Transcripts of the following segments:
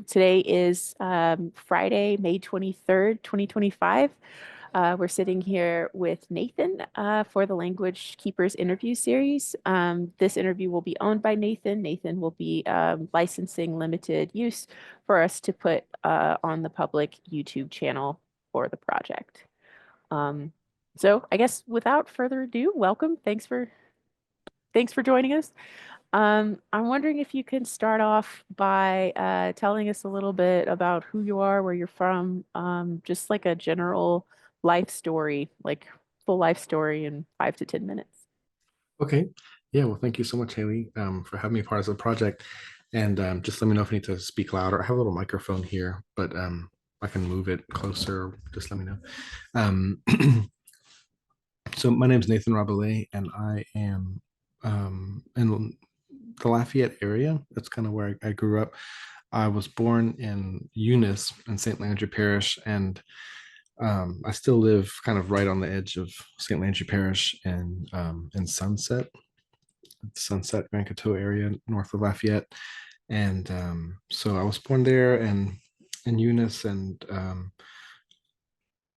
Today is Friday, May 23rd, 2025. We're sitting here with Nathan for the Language Keepers interview series. This interview will be owned by Nathan. Nathan will be licensing limited use for us to put on the public YouTube channel for the project. Um, so I guess without further ado, welcome. Thanks for joining us. I'm wondering if you can start off by telling us a little bit about who you are, where you're from, just like a general life story, like full life story in 5 to 10 minutes. Okay. Yeah, well, thank you so much, Haley, for having me part of the project. And just let me know if you need to speak louder. I have a little microphone here, but I can move it closer. Just let me know. Um, so my name is Nathan Rabalais, and I am in the Lafayette area. That's kind of where I grew up. I was born in Eunice in St. Landry Parish, and I still live kind of right on the edge of St. Landry Parish and in Sunset, Grand Coteau area north of Lafayette. And so I was born there and in Eunice, and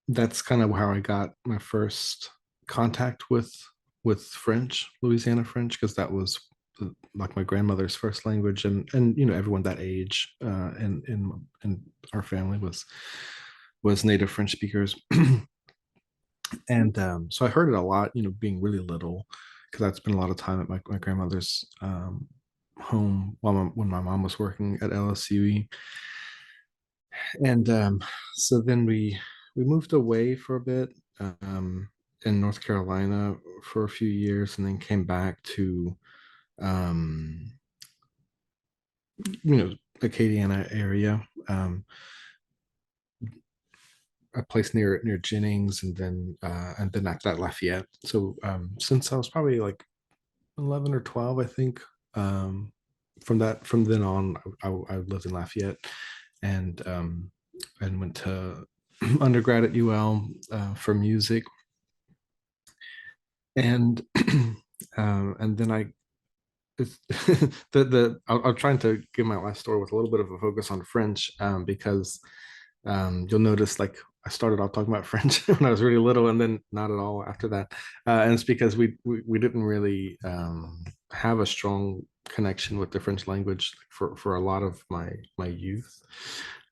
that's kind of how I got my first contact with French, Louisiana French, because that was like my grandmother's first language, and everyone that age in our family was native French speakers. And so I heard it a lot, being really little, because I'd spent a lot of time at my grandmother's home when my mom was working at LSUE. And so then we moved away for a bit in North Carolina for a few years, and then came back to um, Acadiana area, a place near Jennings, and then after that Lafayette. So since I was probably like 11 or 12, I think. From then on, I lived in Lafayette, and went to undergrad at UL for music, and and then it's, I'm trying to give my last story with a little bit of a focus on French, because you'll notice, like, I started off talking about French when I was really little, and then not at all after that. And it's because we didn't really have a strong connection with the French language for a lot of my youth.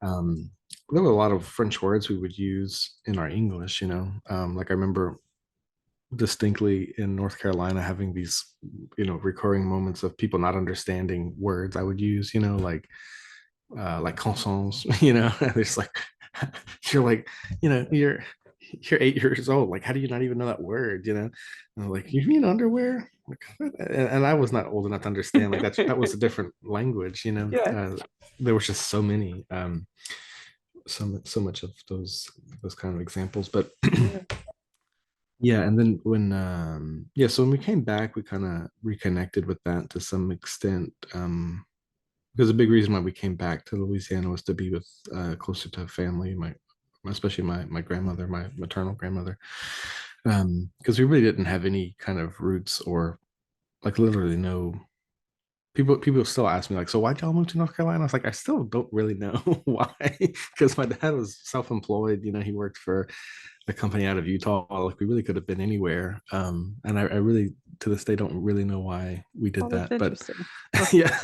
Um, there were a lot of French words we would use in our English, like I remember distinctly in North Carolina having these, recurring moments of people not understanding words I would use, like consonants, it's like you're like, you're 8 years old. Like, how do you not even know that word? And I'm like, you mean underwear? Like, and I was not old enough to understand. Like that was a different language. Yeah. There was just so many, so much of those kind of examples. But Yeah. yeah, and then so when we came back, we kind of reconnected with that to some extent. Because a big reason why we came back to Louisiana was to be with closer to family, especially my grandmother, my maternal grandmother, because we really didn't have any kind of roots, or like literally no. People still ask me, like, so why'd y'all move to North Carolina? I was like, I still don't really know why, because my dad was self-employed. He worked for a company out of Utah. Like, we really could have been anywhere. And I really, to this day, don't really know why we did Oh, that's that. But interesting. Huh. yeah,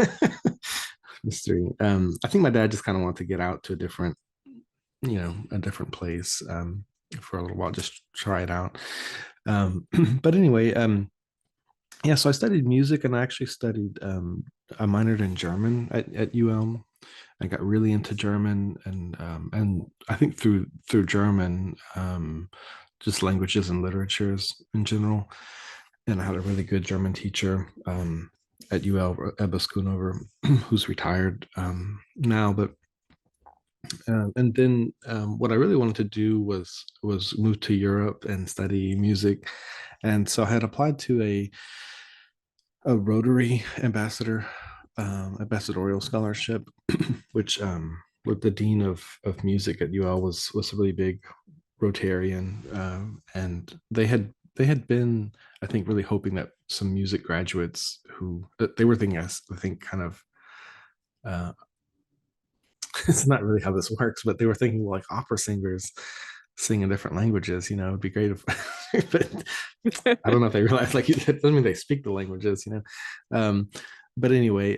mystery. I think my dad just kind of wanted to get out to a different place, for a little while, just try it out. But anyway, yeah, so I studied music, and I actually I minored in German at UM. I got really into German, and I think through German, just languages and literatures in general. And I had a really good German teacher at UL, Ebba Schoonover, who's retired now. But and then what I really wanted to do was move to Europe and study music, and so I had applied to a Rotary ambassadorial scholarship, which with the dean of music at UL was a really big Rotarian, and they had been, I think, really hoping that some music graduates who they were thinking, I think, kind of uh, it's not really how this works, but they were thinking like opera singers sing in different languages, it'd be great if, but I don't know if they realize like it doesn't mean they speak the languages. Um, but anyway,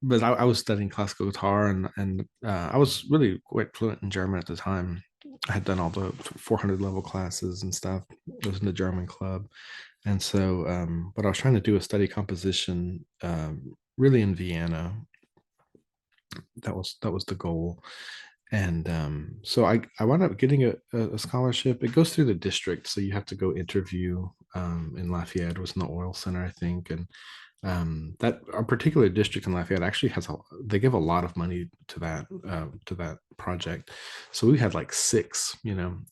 but I was studying classical guitar and I was really quite fluent in German at the time. I had done all the 400 level classes and stuff. I was in the German club, and so but I was trying to do a study composition, really in Vienna. That was the goal, and so I wound up getting a scholarship. It goes through the district, so you have to go interview in Lafayette. It was in the oil center, I think, and that a particular district in Lafayette actually they give a lot of money to that project. So we had like six, and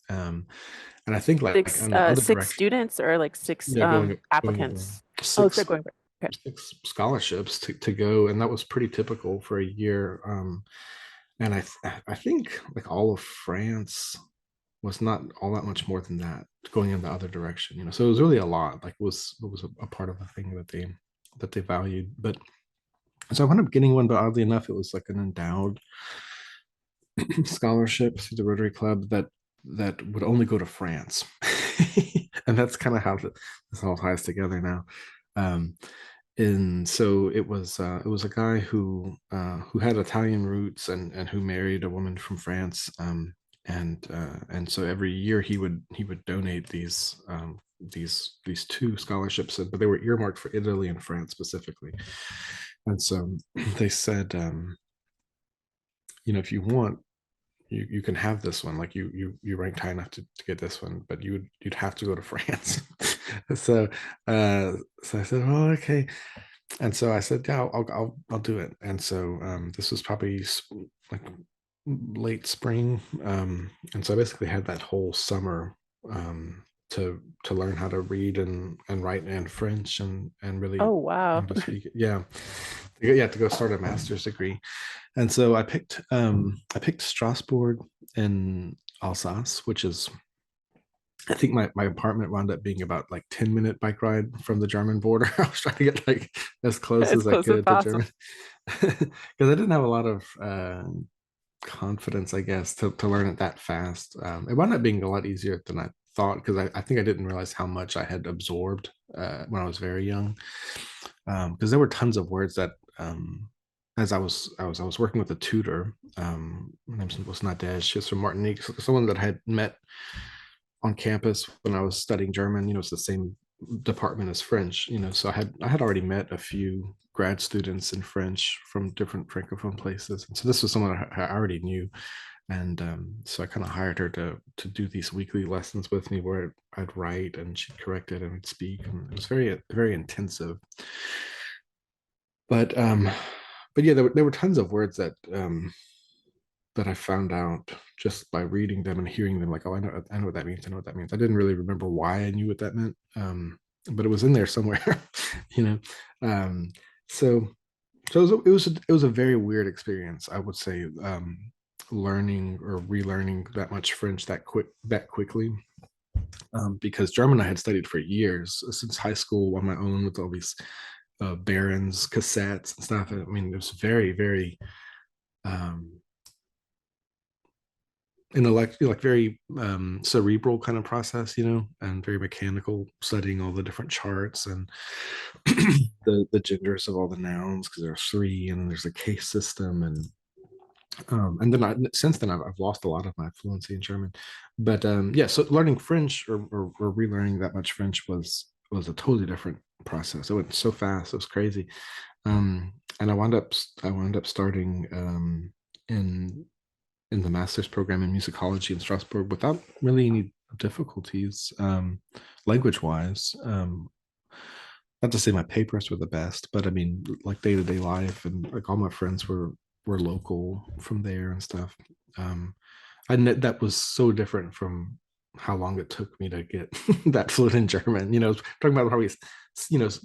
I think like Six on the other six direction, students or like six yeah, going applicants? Oh, so six going for okay. six scholarships to go, and that was pretty typical for a year. And I think like all of France was not all that much more than that going in the other direction. So it was really a lot. Like it was a part of the thing that they valued. But so I wound up getting one, but oddly enough, it was like an endowed scholarship through the Rotary Club that would only go to France. And that's kind of how this all ties together now. Um, and so it was a guy who had Italian roots and who married a woman from France. And so every year he would donate these two scholarships, but they were earmarked for Italy and France specifically. And so they said, if you want, you can have this one. Like you ranked high enough to get this one, but you'd have to go to France. so uh so I said, oh, okay. And so I said, yeah, I'll do it. And so this was probably like late spring. And so I basically had that whole summer to learn how to read and write in French and really Oh, wow. to speak it. Yeah. Yeah, to go start a master's degree. And so I picked Strasbourg in Alsace, which is, I think my apartment wound up being about like 10-minute bike ride from the German border. I was trying to get like as close As as I close as could to possible. German because I didn't have a lot of confidence, I guess, to learn it that fast. It wound up being a lot easier than I thought because I think I didn't realize how much I had absorbed when I was very young. Because there were tons of words that as I was working with a tutor. Her name was Nadej. She was from Martinique, someone that I had met on campus when I was studying German. It's the same department as French. So I had already met a few grad students in French from different francophone places, and so this was someone I already knew, and so I kind of hired her to do these weekly lessons with me where I'd write and she'd correct it and we'd speak, and it was very very intensive. But yeah, there were tons of words that I found out just by reading them and hearing them, like, oh, I know what that means. I know what that means. I didn't really remember why I knew what that meant, but it was in there somewhere, you know. Um, so it was a very weird experience, I would say, learning or relearning that much French that quickly, because German I had studied for years since high school on my own with all these Barons cassettes and stuff. I mean, it was very very um, like very cerebral kind of process, and very mechanical, studying all the different charts and the genders of all the nouns because there's three and there's a case system and then since then I've lost a lot of my fluency in German, but yeah, so learning French or relearning that much French was a totally different process. It went so fast, it was crazy. And I wound up starting in in the master's program in musicology in Strasbourg without really any difficulties, language wise. Not to say my papers were the best, but I mean, like day to day life, and like all my friends were local from there and stuff. Um, and that was so different from how long it took me to get that fluent in German. Talking about probably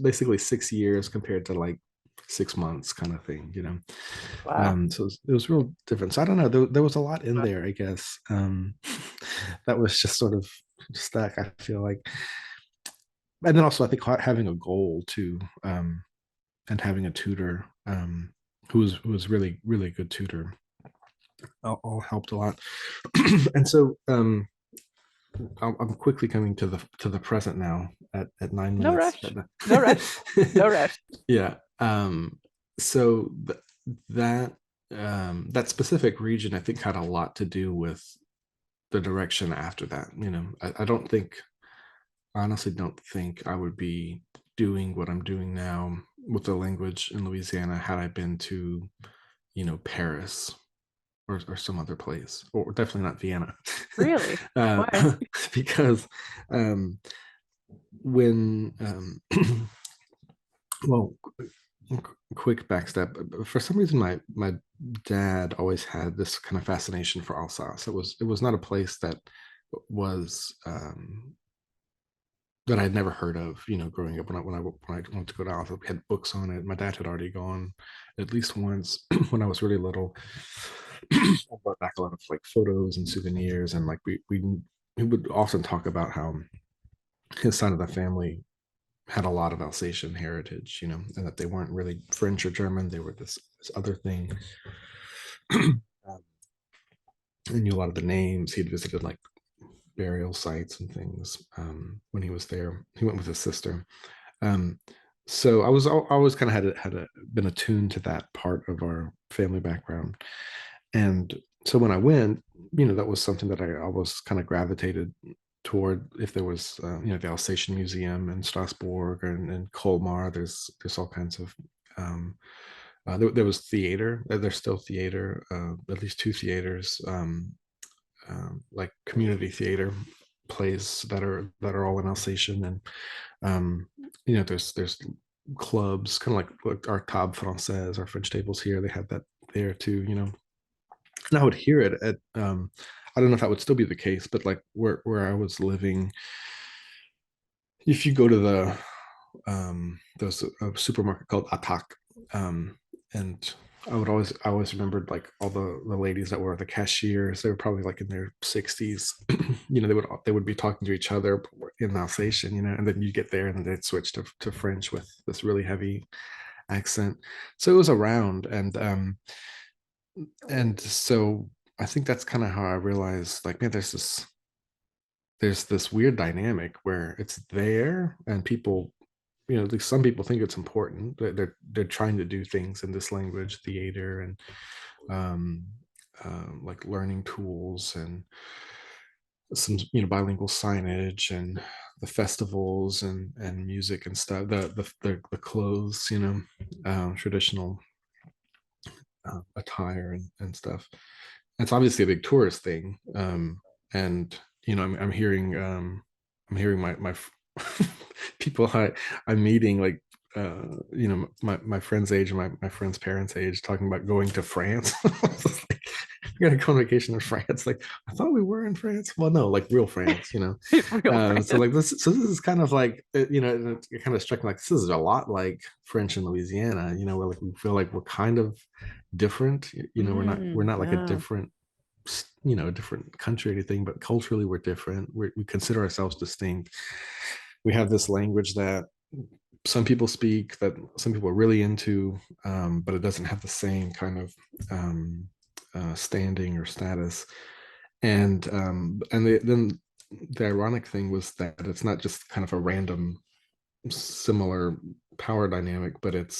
basically 6 years compared to like 6 months kind of thing. Wow. So it was real different. So I don't know. There was a lot in there, I guess. That was just sort of stuck, I feel like. And then also, I think having a goal too, and having a tutor who was really really good tutor. all helped a lot. And so I'm quickly coming to the present now at nine No minutes. rush. No rush. No rush. Yeah. So that that specific region, I think, had a lot to do with the direction after that. I don't think, I honestly don't think I would be doing what I'm doing now with the language in Louisiana had I been to, Paris or some other place, or definitely not Vienna. Really? uh, Why? because um, when, well, quick backstep. For some reason, my dad always had this kind of fascination for Alsace. It was not a place that was that I'd never heard of, growing up when I wanted to go to Alpha. We had books on it. My dad had already gone at least once when I was really little. I brought back a lot of like photos and souvenirs, and like we would often talk about how his side of the family had a lot of Alsatian heritage, and that they weren't really French or German. They were this other thing. um, I knew a lot of the names. He'd visited like burial sites and things when he was there. He went with his sister. Um, so I always kind of been attuned to that part of our family background, and so when I went, that was something that I always kind of gravitated toward. If there was, the Alsatian Museum in Strasbourg and Colmar, there's all kinds of. There was theater. There's still theater. At least two theaters, like community theater plays that are all in Alsatian, and um, there's clubs, kind of like our table française, our French tables here. They have that there too, and I would hear it at I don't know if that would still be the case, but like where I was living, if you go to there's a supermarket called Attack, and I always remembered like all the ladies that were the cashiers. They were probably like in their 60s. They would be talking to each other in Alsatian, and then you get there and then they'd switch to French with this really heavy accent. So it was around, and so I think that's kind of how I realized, like, man, there's this weird dynamic where it's there, and people, at least some people think it's important. They're trying to do things in this language, theater, and um, like learning tools, and some bilingual signage, and the festivals, and music and stuff. The clothes, traditional attire, and stuff. It's obviously a big tourist thing, and I'm hearing my people I'm meeting, like my friend's age and my friend's parents' age, talking about going to France. Like, we're gonna go on vacation in France. Like, I thought we were in France. Well, no, like real France. Real So France. like this is kind of like, it kind of struck me like this is a lot like French in Louisiana. Where like we feel like we're kind of different. We're not like a Yeah. different, different country or anything, but culturally we're different. We consider ourselves distinct. We have this language that some people speak, that some people are really into, but it doesn't have the same kind of standing or status. Then the ironic thing was that it's not just kind of a random similar power dynamic, but it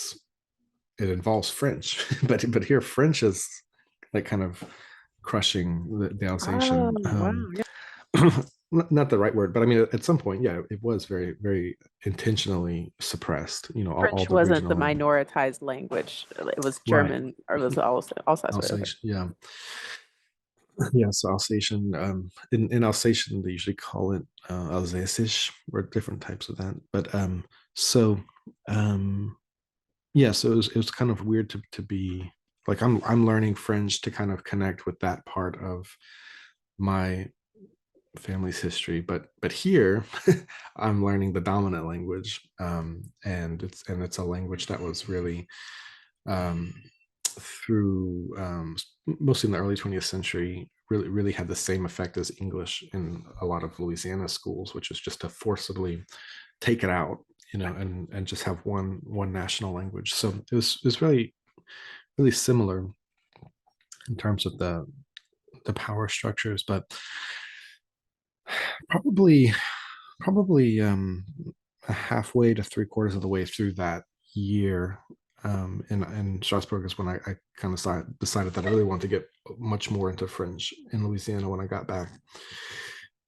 involves French. But here French is like kind of crushing the Oh, Alsatian. wow. Yeah. Not the right word, but I mean, at some point, yeah, it was very, very intentionally suppressed. All French the wasn't the regional, minoritized language. It was right, German, or was it Alsace, right? Okay. Alsatian, yeah, yeah. So Alsatian, in Alsatian, they usually call it Alsacisch, or different types of that. But so um, yeah, so it was kind of weird to be like, I'm learning French to kind of connect with that part of my family's history, but here I'm learning the dominant language, and it's a language that was really, um, through, mostly in the early 20th century, really had the same effect as English in a lot of Louisiana schools, which is just to forcibly take it out, and just have one national language. So it was really, really similar in terms of the power structures, but probably probably halfway to three quarters of the way through that year in Strasbourg is when I kind of decided that I really wanted to get much more into French in Louisiana when I got back.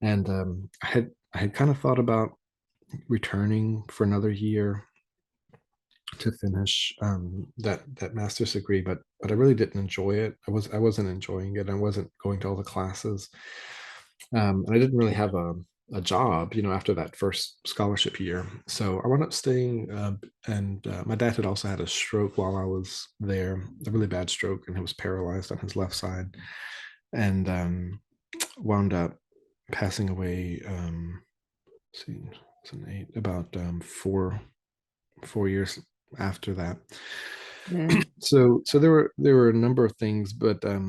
And I had kind of thought about returning for another year to finish that master's degree, but I really didn't enjoy it. I wasn't enjoying it. I wasn't going to all the classes, and I didn't really have a job, after that first scholarship year. So I wound up staying, and my dad had also had a stroke while I was there, a really bad stroke, and he was paralyzed on his left side, and wound up passing away. Let's see, 2008, about 4 years after that. Mm. So there were a number of things, but that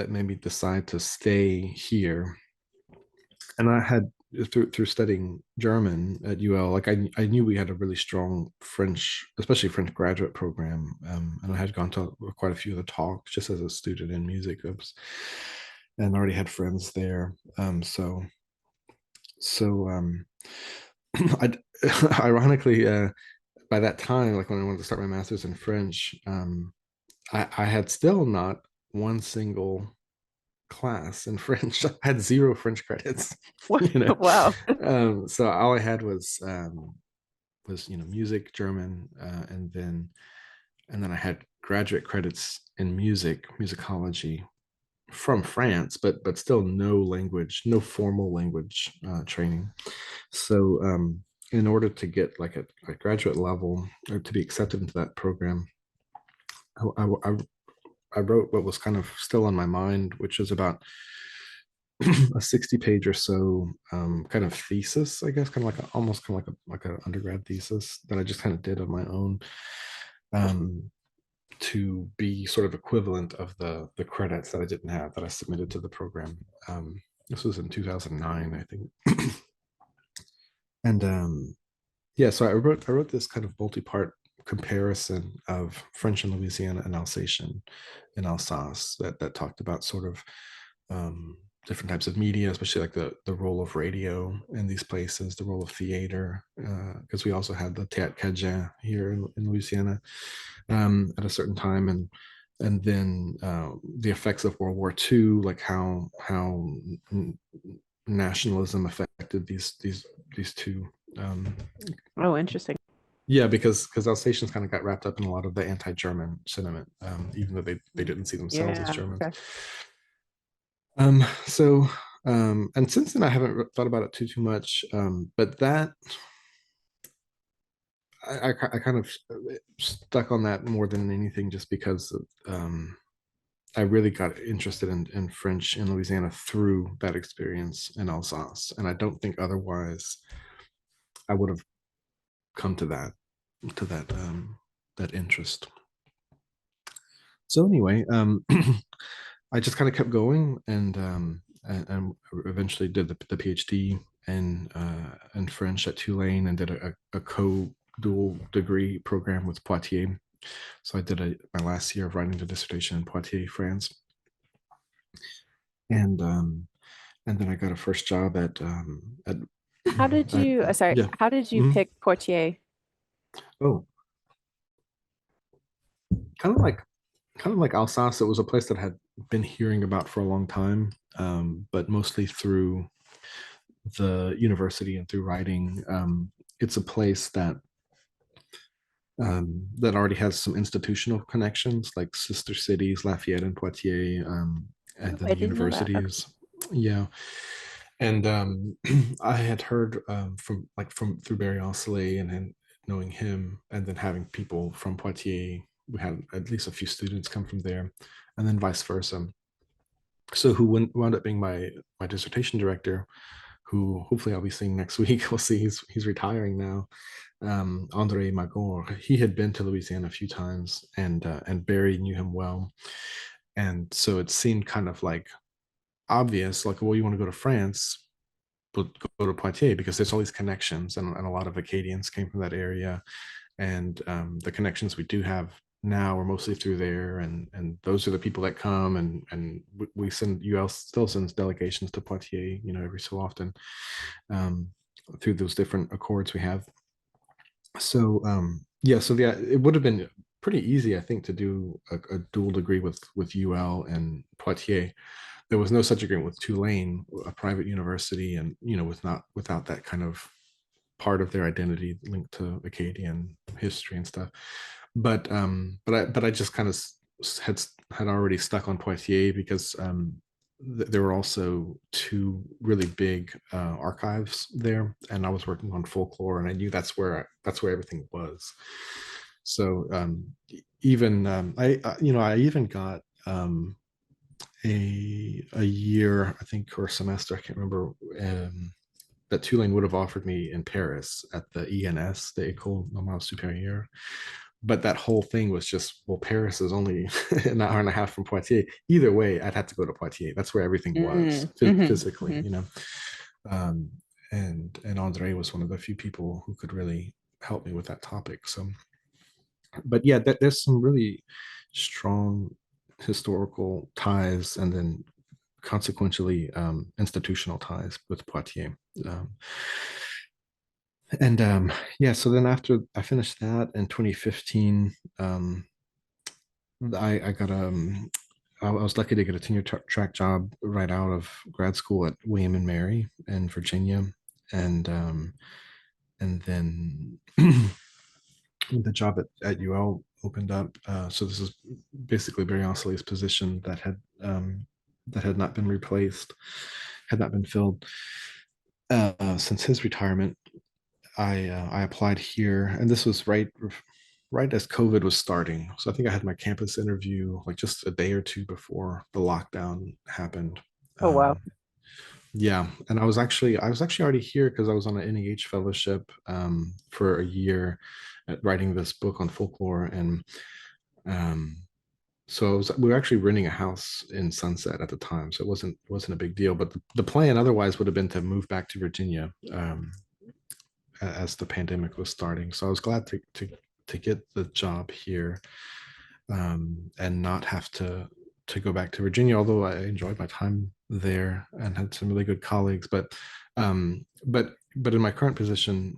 made me decide to stay here. And I had through studying German at UL, like I knew we had a really strong French, especially French graduate program, and I had gone to quite a few of the talks just as a student in music groups, and already had friends there. So I ironically by that time, like when I wanted to start my master's in French, I had still not one single class in French. I had zero French credits, you know. Wow. So all I had was music, German, and then I had graduate credits in musicology from France, but still no formal language training. So in order to get like a graduate level or to be accepted into that program, I I wrote what was kind of still on my mind, which was about a 60 page or so kind of thesis, I guess, kind of like almost kind of like an undergrad thesis that I just kind of did on my own, um, to be sort of equivalent of the credits that I didn't have that I submitted to the program. This was in 2009, I think. And yeah, so I wrote this kind of multi-part comparison of French in Louisiana and Alsatian in Alsace that talked about sort of different types of media, especially like the role of radio in these places, the role of theater, because we also had the Théâtre Cajun here in Louisiana at a certain time, and then the effects of World War II, like how nationalism affected these two. Um, Oh, interesting. yeah, because Alsatians kind of got wrapped up in a lot of the anti-German sentiment, even though they didn't see themselves as Yeah. Germans. Okay. So and since then I haven't thought about it too much. But that I kind of stuck on that more than anything, just because I really got interested in French in Louisiana through that experience in Alsace, and I don't think otherwise I would have come to that interest. So anyway, I just kind of kept going, and eventually did the PhD in French at Tulane, and did a co dual degree program with Poitiers. So I did my last year of writing the dissertation in Poitiers, France, and and then I got a first job How did at you, sorry, yeah. how did you Mhm. pick Poitiers? Oh, kind of like kind of like Alsace. It was a place that I had been hearing about for a long time, but mostly through the university and through writing. It's a place that already has some institutional connections, like sister cities, Lafayette and Poitiers, and Oh, then I the didn't know that. Okay. universities. Yeah, and I had heard from through Barry Ostley, and knowing him, and then having people from Poitiers. We had at least a few students come from there, and then vice versa. So who wound up being my dissertation director, who hopefully I'll be seeing next week. We'll see. He's retiring now. Andre Magor. He had been to Louisiana a few times, and Barry knew him well, and so it seemed kind of like obvious. Like, well, you want to go to France, but go to Poitiers because there's all these connections, and a lot of Acadians came from that area, and the connections we do have. now are mostly through there, and those are the people that come, and we send UL still sends delegations to Poitiers, every so often, um, through those different accords we have. So yeah, so yeah, it would have been pretty easy, I think, to do a dual degree with UL and Poitiers. There was no such agreement with Tulane, a private university, and without that kind of part of their identity linked to Acadian history and stuff. But I just kind of had already stuck on Poitiers because there were also two really big archives there, and I was working on folklore, and I knew that's where everything was. So even I even got a year, I think, or a semester, I can't remember, that Tulane would have offered me in Paris at the ENS, the École Normale Supérieure. But that whole thing was just, well, Paris is only an hour and a half from Poitiers. Either way, I'd have to go to Poitiers. That's where everything was Mm, hmm, physically, hmm. Um, and Andre was one of the few people who could really help me with that topic. So, but yeah, there's some really strong historical ties, and then consequentially institutional ties with Poitiers. Um, and yeah, so then after I finished that in 2015, I got I was lucky to get a tenure track job right out of grad school at William and Mary in Virginia, and then the job at UL opened up. So this is basically Barry Ostley's position that had not been replaced, had not been filled since his retirement. I applied here, and this was right as COVID was starting. So I think I had my campus interview like just a day or two before the lockdown happened. Oh, wow. Yeah, and I was actually already here because I was on an NEH fellowship for a year at writing this book on folklore, and um, so we were actually renting a house in Sunset at the time, so it wasn't a big deal. But the plan otherwise would have been to move back to Virginia as the pandemic was starting. So I was glad to get the job here, and not have to go back to Virginia, although I enjoyed my time there and had some really good colleagues. But in my current position,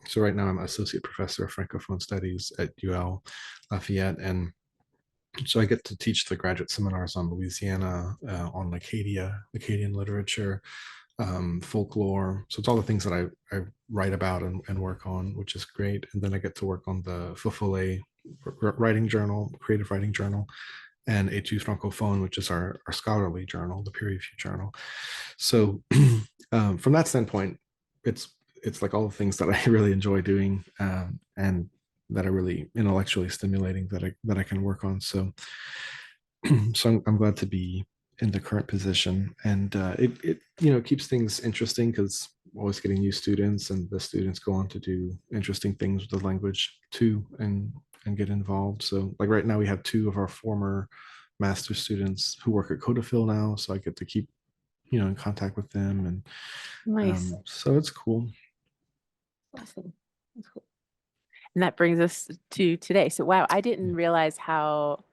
so right now I'm associate professor of Francophone studies at UL Lafayette, and so I get to teach the graduate seminars on Louisiana, on Acadian literature, folklore. So it's all the things that I write about and work on, which is great. And then I get to work on the Fofole writing journal, creative writing journal, and Etudes Francophone, which is our scholarly journal, the peer reviewed journal. So from that standpoint, it's like all the things that I really enjoy doing, and that are really intellectually stimulating that I can work on. So I'm glad to be in the current position, and it keeps things interesting because always getting new students, and the students go on to do interesting things with the language too, and get involved. So like right now we have two of our former master students who work at Codafil now, so I get to keep in contact with them, and Nice. so it's cool. Awesome. That's cool. And that brings us to today. So, wow, I didn't realize how,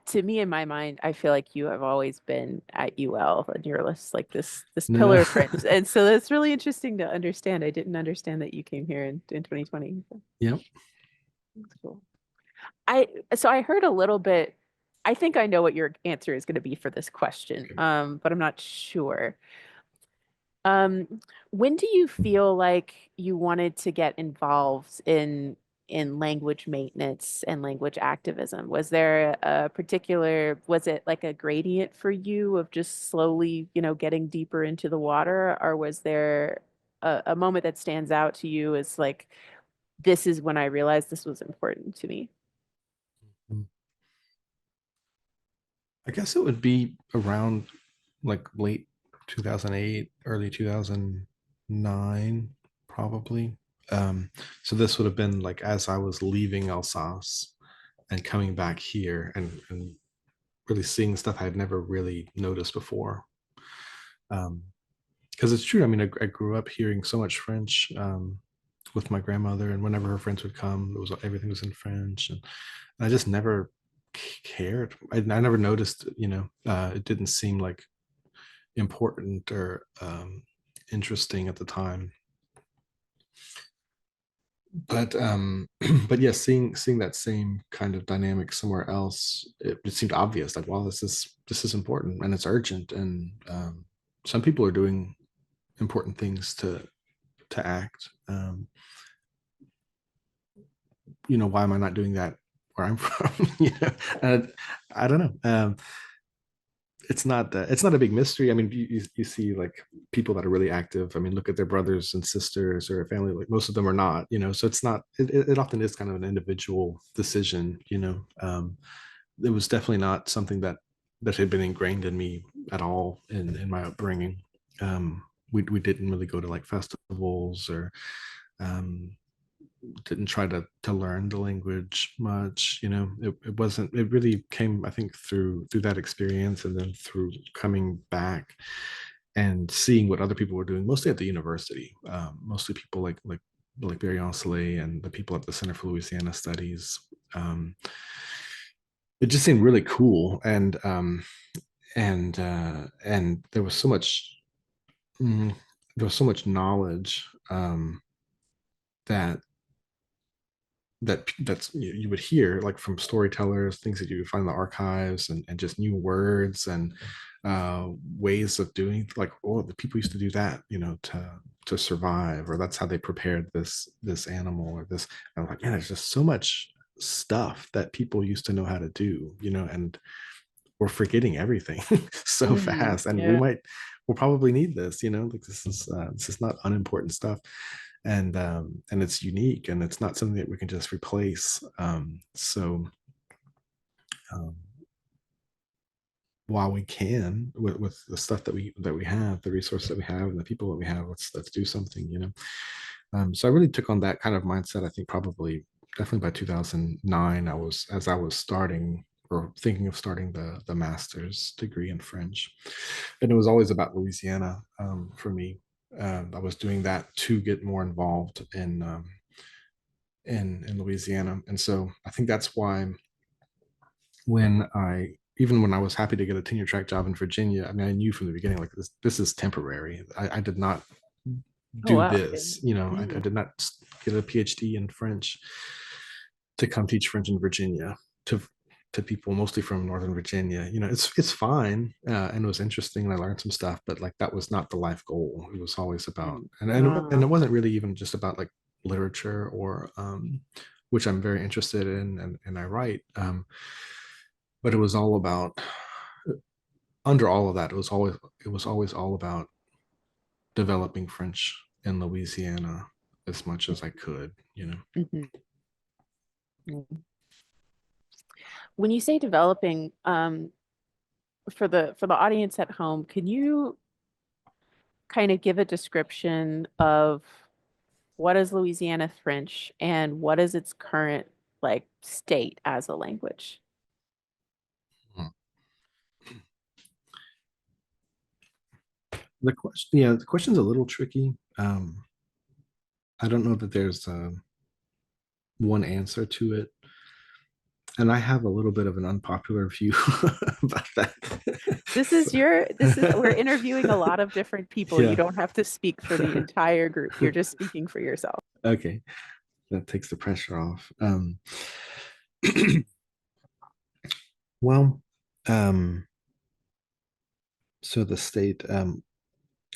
to me in my mind, I feel like you have always been at UL and you're like this No. pillar of friends. And so that's really interesting to understand. I didn't understand that you came here in 2020. So Yep. that's cool. I so I heard a little bit. I think I know what your answer is going to be for this question, Okay. but I'm not sure. When do you feel like you wanted to get involved in language maintenance and language activism? Was there a particular, was it like a gradient for you of just slowly, getting deeper into the water, or was there a moment that stands out to you as like, this is when I realized this was important to me? I guess it would be around like late 2008, early 2009, probably. So this would have been like as I was leaving Alsace and coming back here, and really seeing stuff I had never really noticed before. Because it's true. I mean, I grew up hearing so much French, with my grandmother, and whenever her friends would come, it was everything was in French, and I just never cared. I never noticed, it didn't seem like important or interesting at the time. But but yeah, seeing that same kind of dynamic somewhere else, it seemed obvious. Like, wow, this is important and it's urgent, and some people are doing important things to act. Why am I not doing that where I'm from? And I don't know. It's not a big mystery. I mean, you see like people that are really active. I mean, look at their brothers and sisters or family. Like most of them are not. So it's not. It often is kind of an individual decision. It was definitely not something that had been ingrained in me at all in my upbringing. We didn't really go to like festivals or um, didn't try to learn the language much. It wasn't. It really came, I think, through that experience, and then through coming back and seeing what other people were doing, mostly at the university. Mostly people like Barry Ancelet and the people at the Center for Louisiana Studies. um, it just seemed really cool, and there was so much mm, there was so much knowledge that that's you would hear like from storytellers, things that you would find in the archives, and just new words and ways of doing, like, oh, the people used to do that, to survive, or that's how they prepared this animal or this. And I'm like, yeah, there's just so much stuff that people used to know how to do, and we're forgetting everything so Mm, fast, and yeah. we'll probably need this, like this is not unimportant stuff, and it's unique, and it's not something that we can just replace. So um, while we can, with the stuff that we have, the resources that we have, and the people that we have, let's do something. So I really took on that kind of mindset. I think probably definitely by 2009, as I was starting or thinking of starting the master's degree in French, and it was always about Louisiana for me. I was doing that to get more involved in Louisiana, and so I think that's why even when I was happy to get a tenure track job in Virginia, I mean, I knew from the beginning, like, this is temporary. I did not Oh, do wow. this. I Mm, did not get a PhD in French to come teach French in Virginia to to people mostly from Northern Virginia. It's fine, and it was interesting, and I learned some stuff, but like that was not the life goal. It was always about, mm. and it wasn't really even just about like literature or which I'm very interested in, and I write, but it was all about, under all of that, it was always all about developing French in Louisiana as much as I could. Mhm. Mm. When you say developing, for the audience at home, can you kind of give a description of what is Louisiana French and what is its current like state as a language? The question's a little tricky. I don't know that there's one answer to it, and I have a little bit of an unpopular view about that. We're interviewing a lot of different people. You Yeah. don't have to speak for the entire group. You're just speaking for yourself. Okay, that takes the pressure off. Well, um, so the state.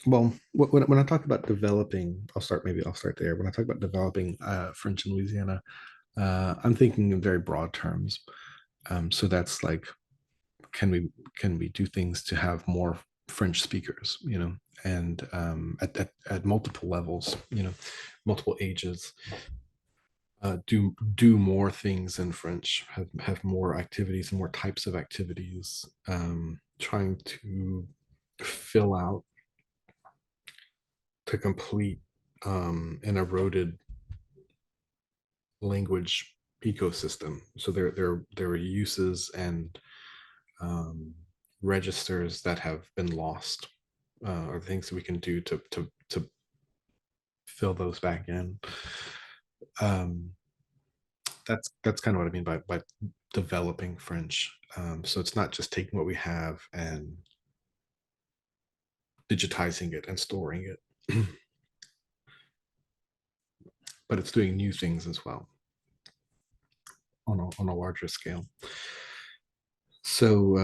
Well, when I talk about developing, I'll start there. When I talk about developing French in Louisiana, I'm thinking in very broad terms. So that's like, can we do things to have more French speakers, and at multiple levels, multiple ages, do more things in French, have more activities and more types of activities, trying to fill out, to complete an eroded language ecosystem. So there are uses and registers that have been lost, or things that we can do to fill those back in. Um, that's kind of what I mean by developing French. So it's not just taking what we have and digitizing it and storing it, but it's doing new things as well on a larger scale. So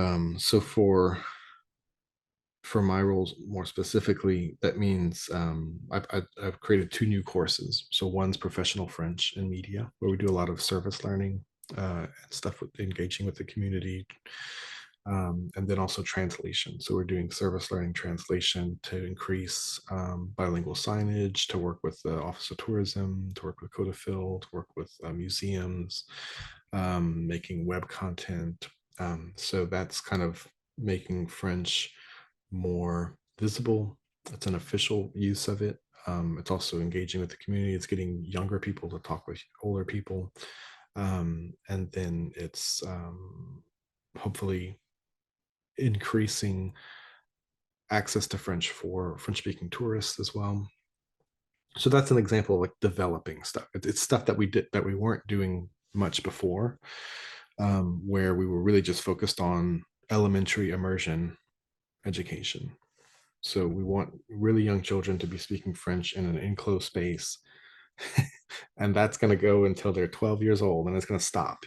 for my roles more specifically, that means I've created two new courses. So one's professional French and media, where we do a lot of service learning and stuff with engaging with the community, and then also translation. So we're doing service learning translation to increase bilingual signage, to work with the Office of Tourism, to work with Codafil, to work with museums, making web content. So that's kind of making French more visible. It's an official use of it. It's also engaging with the community. It's getting younger people to talk with older people. And then it's hopefully increasing access to French for French speaking tourists as well. So that's an example of like developing stuff. It's stuff that we did that we weren't doing much before, where we were really just focused on elementary immersion education. So we want really young children to be speaking French in an enclosed space. And that's going to go until they're 12 years old and it's going to stop.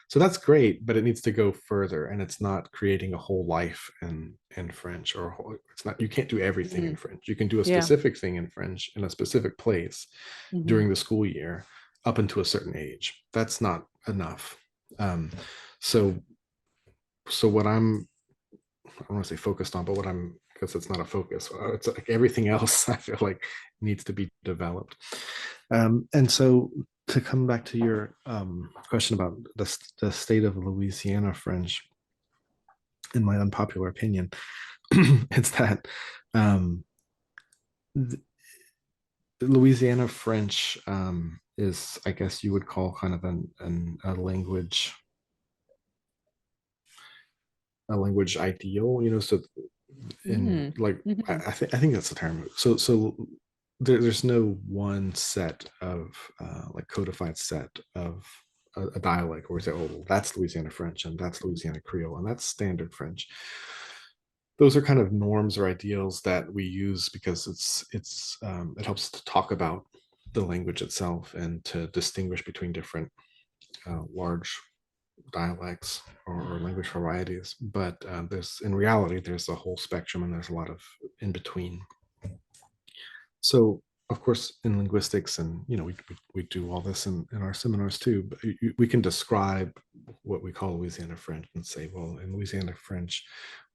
So that's great, but it needs to go further, and it's not creating a whole life in French, or it's not, you can't do everything in Mm, French. You can do a yeah. specific thing in French in a specific place Hmm. during the school year up until a certain age. That's not enough. um, so so what I don't want to say focused on, but what I'm, because it's not a focus. It's like everything else I feel like needs to be developed. And so to come back to your question about the state of Louisiana French, in my unpopular opinion, it's that um, Louisiana French is, I guess you would call kind of a language ideal. So in Mm, like hmm. I think that's the term. So there's no one set of like codified set of a dialect where we say, oh, well, that's Louisiana French and that's Louisiana Creole and that's standard French. Those are kind of norms or ideals that we use because it helps to talk about the language itself and to distinguish between different large dialects or language varieties. But there's in reality there's a whole spectrum and there's a lot of in between. So of course in linguistics, and we do all this in our seminars too, but we can describe what we call Louisiana French and say, well, in Louisiana French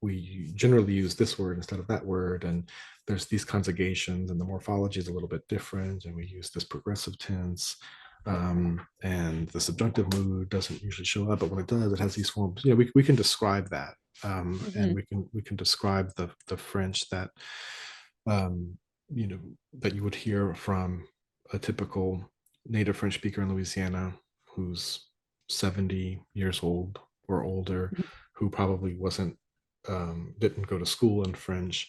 we generally use this word instead of that word, and there's these conjugations and the morphology is a little bit different, and we use this progressive tense, and the subjunctive mood doesn't usually show up, but when it does, it has these forms. We can describe that, and Hmm. we can describe the French that um, that you would hear from a typical native French speaker in Louisiana who's 70 years old or older, who probably didn't go to school in French.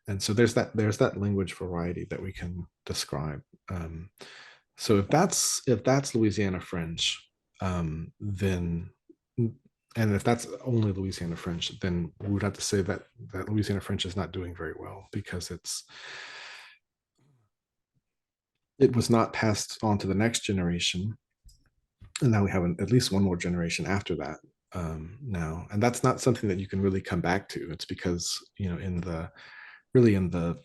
And so there's that language variety that we can describe. Um, so if that's Louisiana French, then and if that's only Louisiana French, then we would have to say that Louisiana French is not doing very well because it was not passed on to the next generation, and now we have at least one more generation after that now, and that's not something that you can really come back to. It's because in the 20s,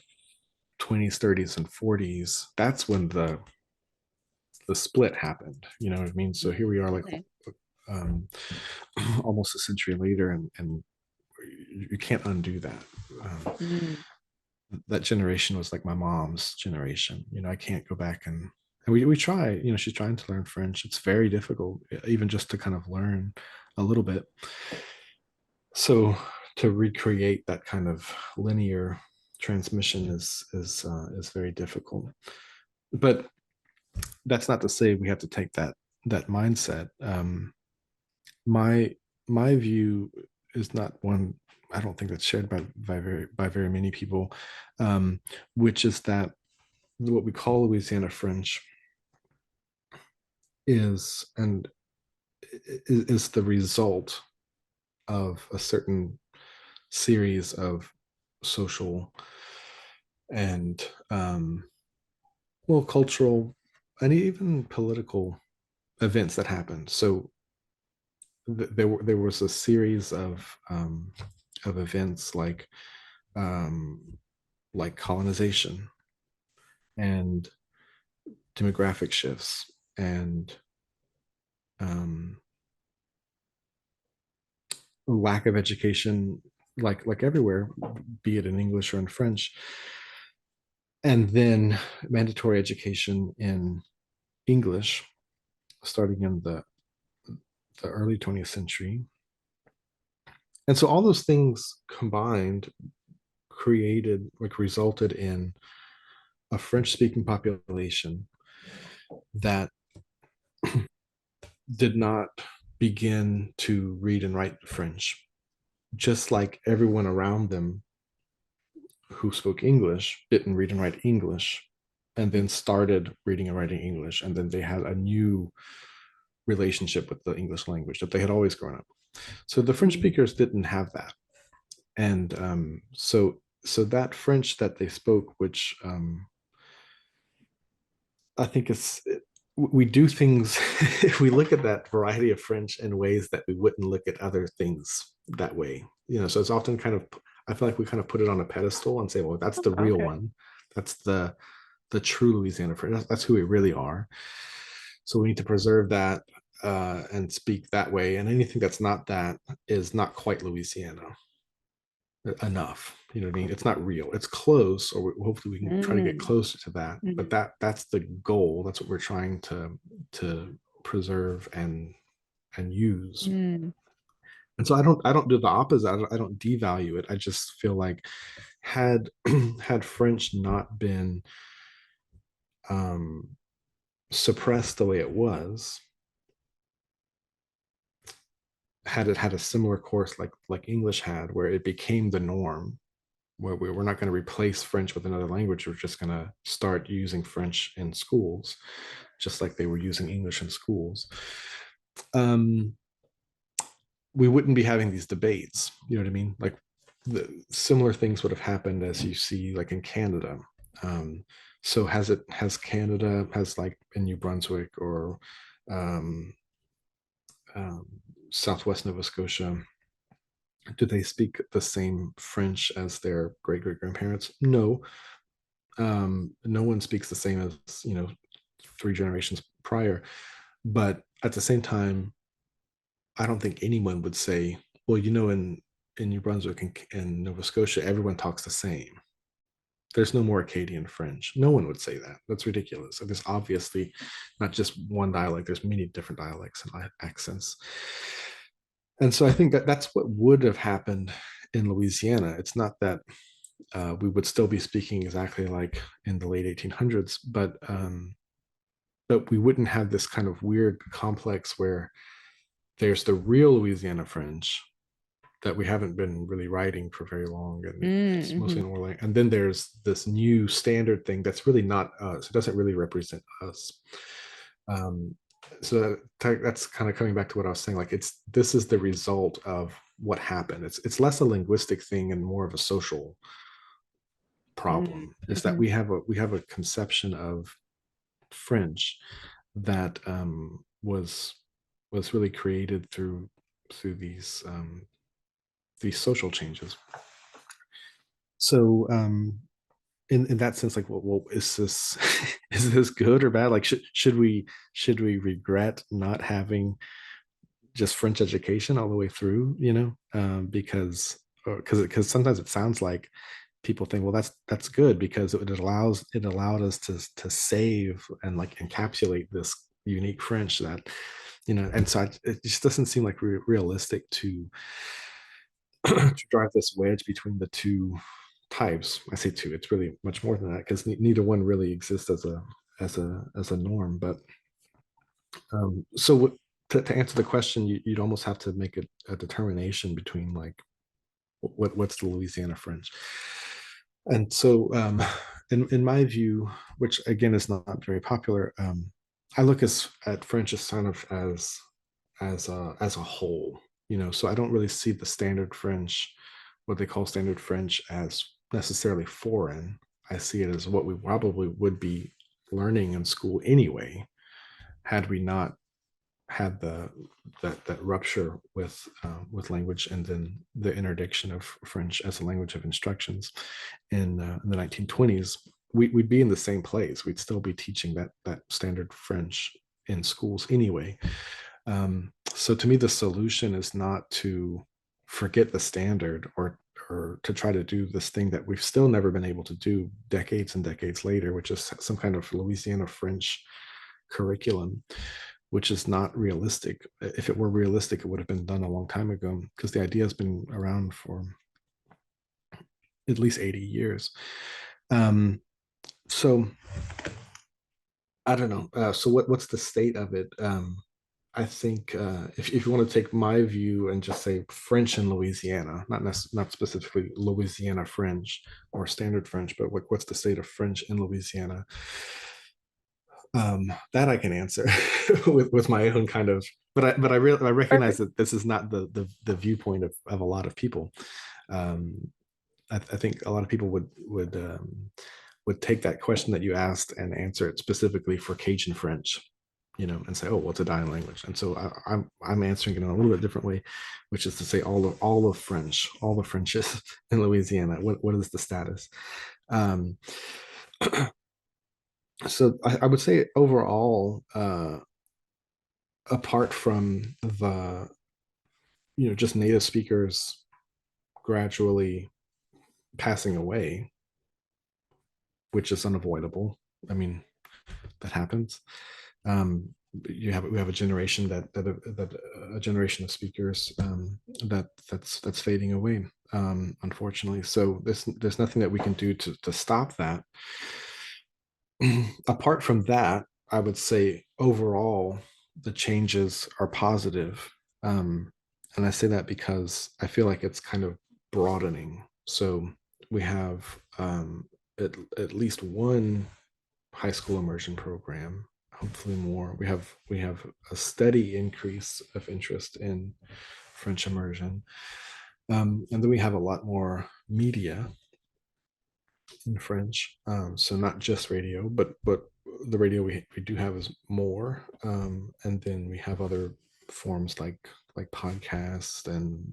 30s, and 40s, that's when the split happened. You know what I mean? So here we are, like Okay. um, almost a century later, and you can't undo that. Um, Mm, that generation was like my mom's generation. I can't go back and we try. She's trying to learn French. It's very difficult, even just to kind of learn a little bit. So to recreate that kind of linear transmission is very difficult. But that's not to say we have to take that mindset. My view is not one, I don't think that's shared by very many people, um, which is that what we call Louisiana French is the result of a certain series of social and well, cultural and even political events that happened. So there was a series of events um, like colonization and demographic shifts and um, lack of education, like everywhere, be it in English or in French, and then mandatory education in English starting in the early 20th century. And so all those things combined created, like, resulted in a French speaking population that did not begin to read and write French, just like everyone around them who spoke English didn't read and write English and then started reading and writing English. And then they had a new relationship with the English language that they had always grown up. So the French Mm, speakers didn't have that. And so that French that they spoke, which I think it's we do things if we look at that variety of French in ways that we wouldn't look at other things that way. So it's often kind of, I feel like we kind of put it on a pedestal and say, well, that's the real okay. one. That's the true Louisiana French. That's who we really are. So we need to preserve that and speak that way. And anything that's not that is not quite Louisiana enough. You know what I mean? It's not real. It's close, or hopefully we can try to get Mm, closer to that. But mhm, that's the goal. That's what we're trying to preserve and use. mm, And so I don't do the opposite. I don't devalue it. I just feel like had had French not been um, suppressed the way it was, had it had a similar course like English had, where it became the norm, where we're not going to replace French with another language. We're just going to start using French in schools, just like they were using English in schools. Um, we wouldn't be having these debates. You know what I mean? Like the similar things would have happened as you see like in Canada. So has Canada has like in New Brunswick or um, um, Southwest Nova Scotia, do they speak the same French as their great great grandparents? No, no one speaks the same as three generations prior. But at the same time, I don't think anyone would say, well, in New Brunswick and Nova Scotia, everyone talks the same. There's no more Acadian French. No one would say that. That's ridiculous. There's obviously not just one dialect. There's many different dialects and accents. And so I think that that's what would have happened in Louisiana. It's not that we would still be speaking exactly like in the late 1800s, but we wouldn't have this kind of weird complex where there's the real Louisiana French that we haven't been really writing for very long, and mm, it's mostly mhm, in oral language. And then there's this new standard thing that's really not us. It doesn't really represent us. Um, so that's kind of coming back to what I was saying. Like this is the result of what happened. It's less a linguistic thing and more of a social mm, problem. Is that mhm, we have a conception of French that was really created through these social changes. So in that sense, like, well, is this is this good or bad? Like, should we regret not having just French education all the way through? Because sometimes it sounds like people think, well, that's good because it allowed us to save and like encapsulate this unique French that and so it just doesn't seem like realistic to to drive this wedge between the two types. I say two; it's really much more than that because neither one really exists as a norm. But so to answer the question, you'd almost have to make a determination between like what's the Louisiana French. And so in my view, which again is not very popular, I look at French as kind of as a whole, so I don't really see the standard French, what they call standard French, as necessarily foreign. I see it as what we probably would be learning in school anyway, had we not had that rupture with language, and then the interdiction of French as a language of instructions in the 1920s. We'd be in the same place. We'd still be teaching that standard French in schools anyway. So to me, the solution is not to forget the standard, or to try to do this thing that we've still never been able to do decades and decades later, which is some kind of Louisiana French curriculum, which is not realistic. If it were realistic, it would have been done a long time ago, because the idea has been around for at least 80 years. Um, so I don't know. So what's the state of it? I think if you want to take my view and just say French in Louisiana, not specifically Louisiana French or standard French, but what's the state of French in Louisiana? That I can answer with my own kind of, I recognize Perfect. that this is not the viewpoint of a lot of people. Um, I think a lot of people would take that question that you asked and answer it specifically for Cajun French, and say, oh, well, it's a dying language. And so I'm answering it in a little bit different way, which is to say all of French, all the Frenches in Louisiana. What is the status? Um, so I would say overall, apart from the just native speakers gradually passing away, which is unavoidable. I mean, that happens. We have a generation that a generation of speakers that's fading away, unfortunately. So there's nothing that we can do to stop that. Apart from that, I would say overall the changes are positive. And I say that because I feel like it's kind of broadening. So we have at least one high school immersion program, hopefully more. We have a steady increase of interest in French immersion. And then we have a lot more media in French. So not just radio, but the radio we do have is more. And then we have other forms like podcast and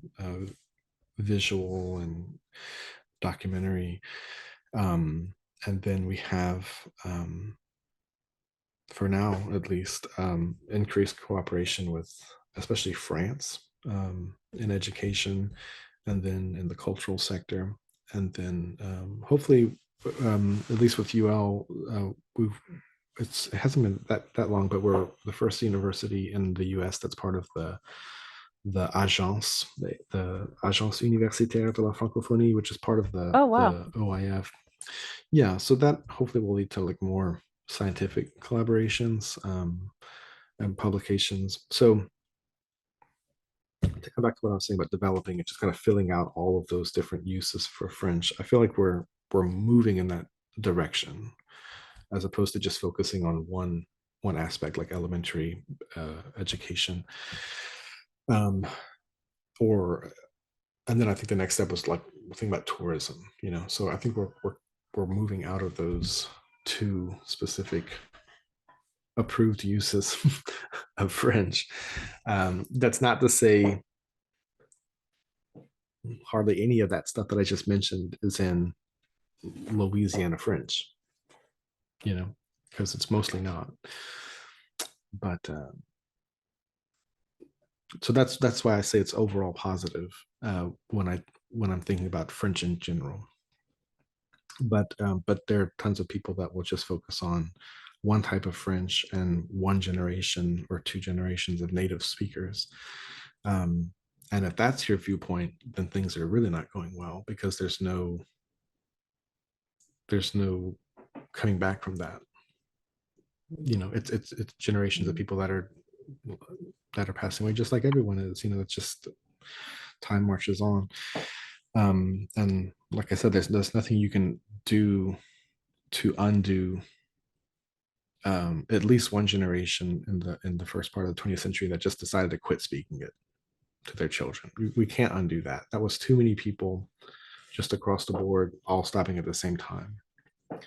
visual and documentary. And then we have, for now at least, increased cooperation with especially France, in education, and then in the cultural sector. And then hopefully, at least with UL, it hasn't been that long, but we're the first university in the US that's part of the agence, the Agence Universitaire de la Francophonie, which is part of the Oh, wow. the OIF. Yeah, so that hopefully will lead to like more scientific collaborations, and publications. So to come back to what I was saying about developing and just kind of filling out all of those different uses for French, I feel like we're moving in that direction, as opposed to just focusing on one aspect like elementary education. Um, or and then I think the next step was like thinking about tourism. So I think we're moving out of those two specific approved uses of French. That's not to say hardly any of that stuff that I just mentioned is in Louisiana French, because it's mostly not. But so that's why I say it's overall positive, when I'm thinking about French in general. But there are tons of people that will just focus on one type of French and one generation or two generations of native speakers. And if that's your viewpoint, then things are really not going well, because there's no coming back from that. It's generations of people that are passing away, just like everyone is. It's just time marches on. And like I said, there's nothing you can do to undo at least one generation in the first part of the 20th century that just decided to quit speaking it to their children. We can't undo that. That was too many people just across the board, all stopping at the same time. I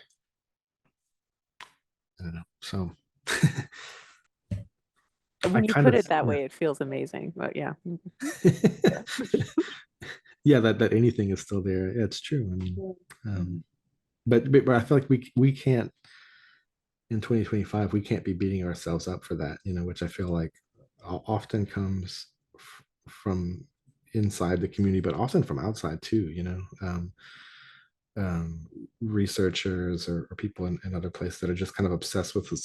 don't know. So I When you kind put of, it that yeah. way, it feels amazing. But yeah. Yeah, that anything is still there. Yeah, it's true. I mean, Yeah. um, but I feel like we can't in 2025 we can't be beating ourselves up for that, which I feel like often comes from inside the community, but often from outside too. Um, researchers or people in other places that are just kind of obsessed with the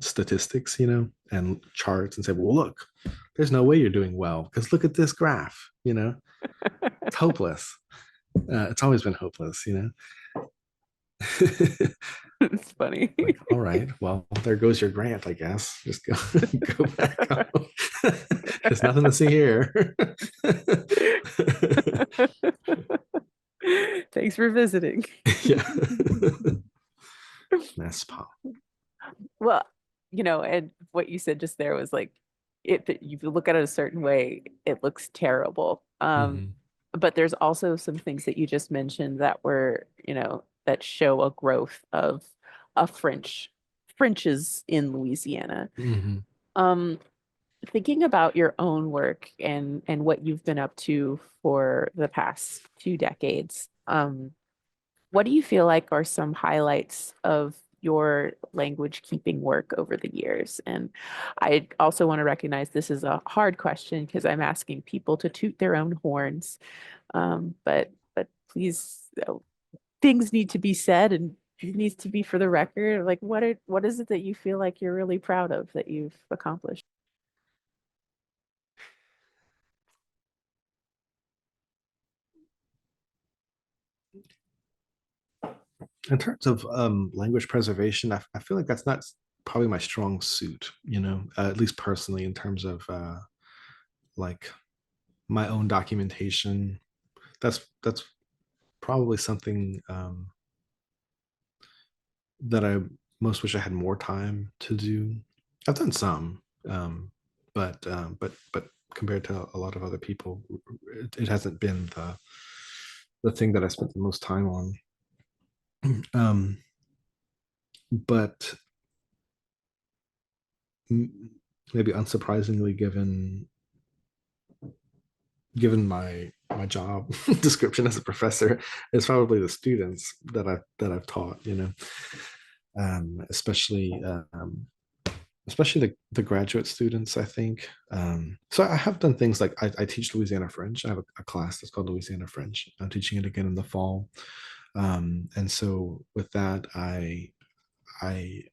statistics, and charts, and say, well, look, there's no way you're doing well because look at this graph. It's hopeless. It's always been hopeless. It's funny. Like, all right, well, there goes your grant, I guess. Just go go back home. There's nothing to see here. Thanks for visiting. Yeah. Mess pop. Well, and what you said just there was like, if you look at it a certain way, it looks terrible. Mhm. But there's also some things that you just mentioned that were, that show a growth of a French's in Louisiana. Mhm. Um, Thinking about your own work and what you've been up to for the past 2 decades, what do you feel like are some highlights of your language keeping work over the years? And I also want to recognize this is a hard question because I'm asking people to toot their own horns. But please, things need to be said and it needs to be for the record. Like what is it that you feel like you're really proud of that you've accomplished? In terms of language preservation, I feel like that's not probably my strong suit, at least personally, in terms of like my own documentation. That's probably something that I most wish I had more time to do. I've done some, but compared to a lot of other people, it hasn't been the thing that I spent the most time on. Um, but maybe unsurprisingly, given my job description as a professor, it's probably the students that I've taught. Especially especially the graduate students, I think. So I have done things like I teach Louisiana French. I have a class that's called Louisiana French. I'm teaching it again in the fall. And so with that, I I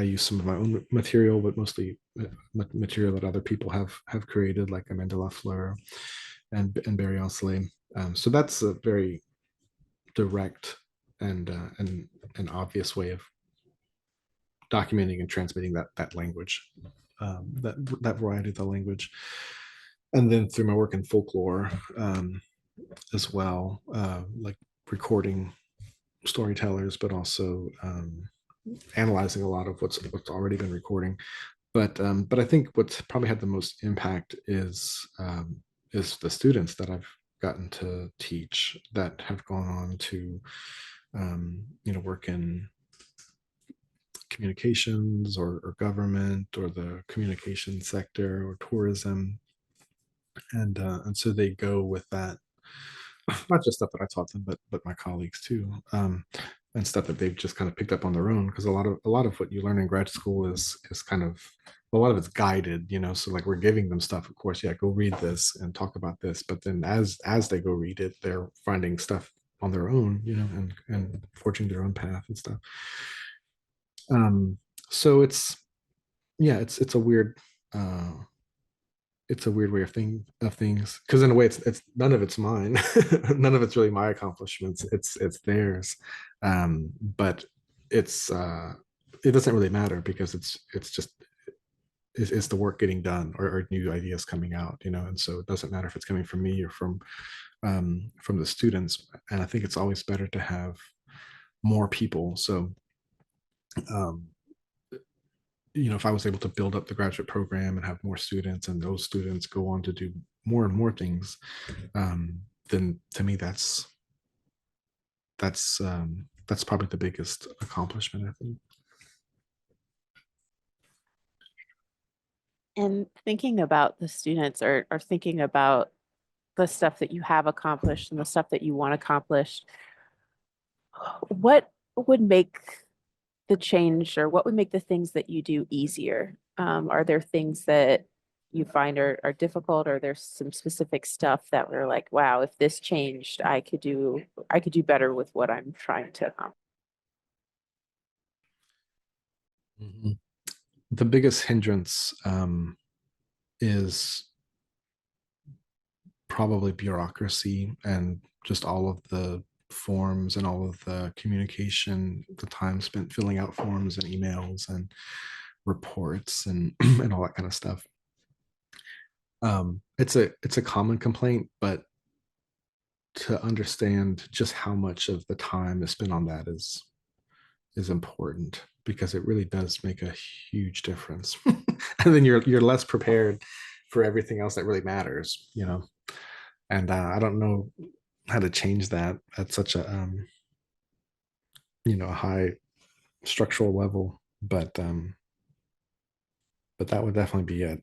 use some of my own material, but mostly material that other people have created, like Amanda Lafleur and Barry Ostley. So that's a very direct and an obvious way of documenting and transmitting that language, that variety of the language. And then through my work in folklore as well, like recording storytellers, but also analyzing a lot of what's already been recording. But I think what's probably had the most impact is the students that I've gotten to teach that have gone on to work in communications or government or the communication sector or tourism, and so they go with that, not just stuff that I taught them, but my colleagues too, and stuff that they've just kind of picked up on their own, because a lot of what you learn in grad school is kind of a lot of it's guided, so like we're giving them stuff, of course, yeah, go read this and talk about this, but then as they go read it, they're finding stuff on their own, and forging their own path and stuff. um so yeah, uh it's a weird way of things, because in a way it's none of it's mine. None of it's really my accomplishments, it's theirs. But it doesn't really matter, because it's just it's the work getting done, or new ideas coming out, and so it doesn't matter if it's coming from me or from the students. And I think it's always better to have more people. So um if I was able to build up the graduate program and have more students, and those students go on to do more and more things, then to me that's probably the biggest accomplishment, I think. And thinking about the students or thinking about the stuff that you have accomplished and the stuff that you want accomplished, what would make the change or what would make the things that you do easier? Are there things that you find are difficult, or there's some specific stuff that we're like, wow, if this changed, I could do better with what I'm trying to accomplish. Mhm. The biggest hindrance is probably bureaucracy and just all of the forms and all of the communication, the time spent filling out forms and emails and reports and and all that kind of stuff. It's a common complaint, but to understand just how much of the time is spent on that is important, because it really does make a huge difference. And then you're less prepared for everything else that really matters. And I don't know how to change that at such a high structural level, but that would definitely be it.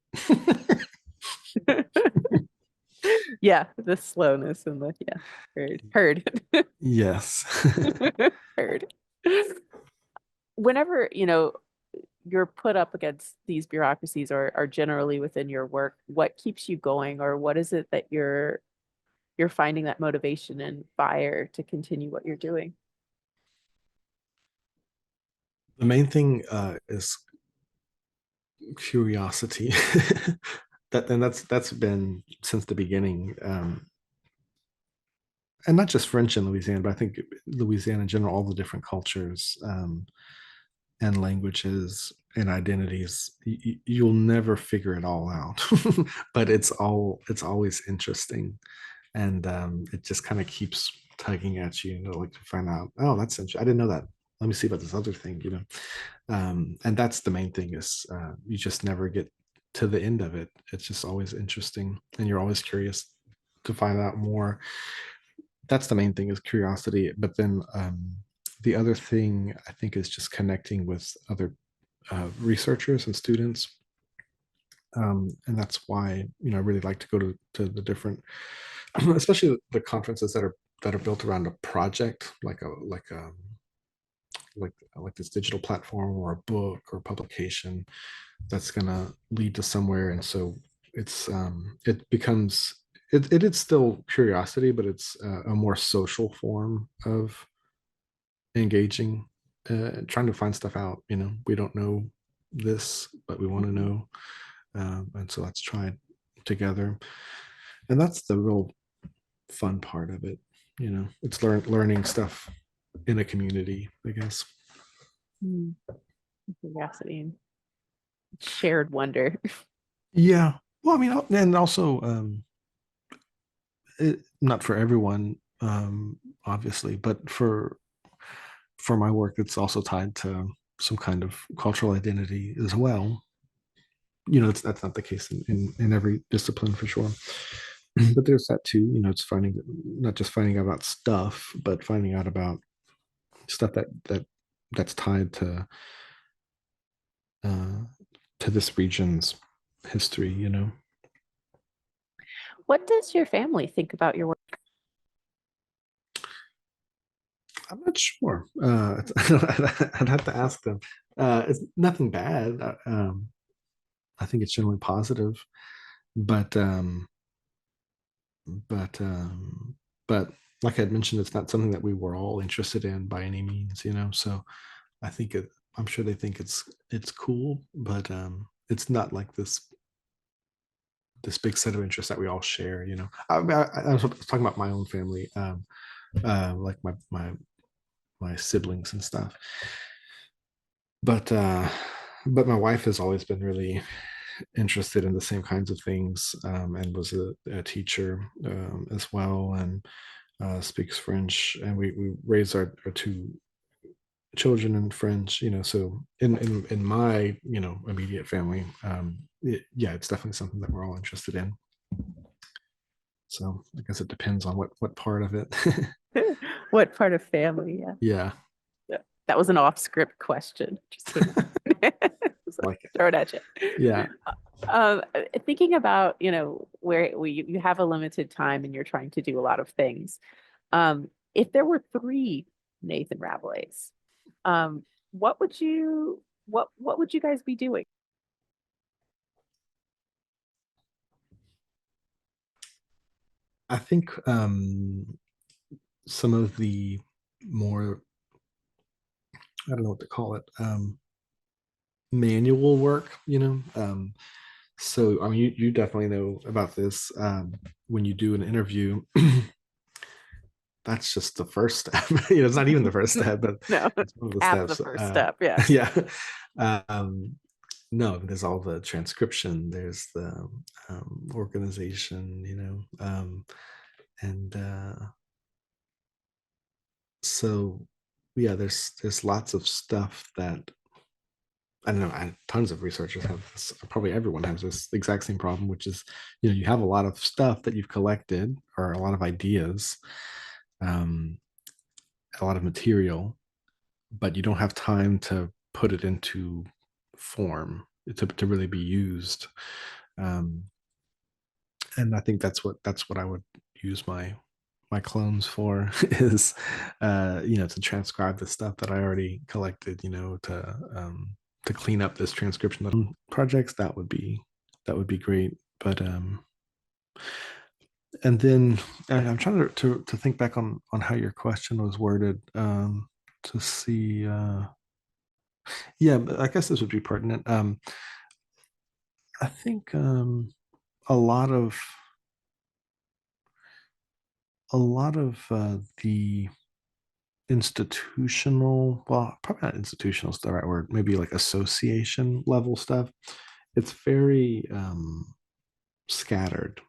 Yeah, the slowness and the yeah, heard, Yes. heard. Whenever, you're put up against these bureaucracies or are generally within your work, what keeps you going, or what is it that you're finding that motivation and fire to continue what you're doing? The main thing is curiosity. That's been since the beginning, and not just French in Louisiana, but I think Louisiana in general, all the different cultures and languages and identities. You'll never figure it all out, but it's always interesting, and it just kind of keeps tugging at like to find out. Oh, that's interesting. I didn't know that. Let me see about this other thing. And that's the main thing is you just never get to the end of it. It's just always interesting, and you're always curious to find out more. That's the main thing is curiosity. But then the other thing I think is just connecting with other researchers and students. And that's why I really like to go to the different, especially the conferences that are built around a project, like this digital platform or a book or publication that's going to lead to somewhere. And so it becomes it is still curiosity, but it's a more social form of engaging, trying to find stuff out. We don't know this, but we want to Mhm. know, and so let's try it together. And that's the real fun part of it. It's learning stuff in a community, I guess. Mm. Curiosity and shared wonder. Yeah. Well, I mean, and also, not for everyone, obviously, but for my work, it's also tied to some kind of cultural identity as well. That's not the case in every discipline for sure. But there's that too. It's finding not just finding out about stuff, but finding out about stuff that's tied uh, to this region's history. What does your family think about your work? I'm not sure. I'd have to ask them. It's nothing bad. I think it's generally positive, but but um, but like I had mentioned, it's not something that we were all interested in by any means. So I think I'm sure they think it's cool, but it's not like this big set of interests that we all share. I was talking about my own family, like my siblings and stuff, but my wife has always been really interested in the same kinds of things, and was a teacher, as well, and speaks French. And we raised our two children and friends, so in my, immediate family, yeah, it's definitely something that we're all interested in. So I guess it depends on what part of it. What part of family? Yeah. Yeah, Yeah. That was an off script question. Just came out. Just like it. throw it at you. Yeah. Thinking about, where you have a limited time and you're trying to do a lot of things. If there were three Nathan Rabelais, um, what would you guys be doing? I think some of the more, I don't know what to call it, manual work, so I mean, you definitely know about this. When you do an interview, that's just the first step. It's not even the first step, but No, it's one of the half the steps. first step. Yeah. Yeah. Um, no, there's all the transcription, there's the organization, and so yeah, there's lots of stuff that I don't know. Tons of researchers have this. Probably everyone has this exact same problem, which is, you have a lot of stuff that you've collected or a lot of ideas, um, a lot of material, but you don't have time to put it into form to really be used. Um, and I think that's what I would use my clones for is to transcribe the stuff that I already collected, to clean up this transcription projects. That would be great. But and then I'm trying to think back on how your question was worded, to see, yeah, but I guess this would be pertinent. I think a lot of the institutional, well, probably not institutional is the right word, maybe like association level stuff, it's very scattered,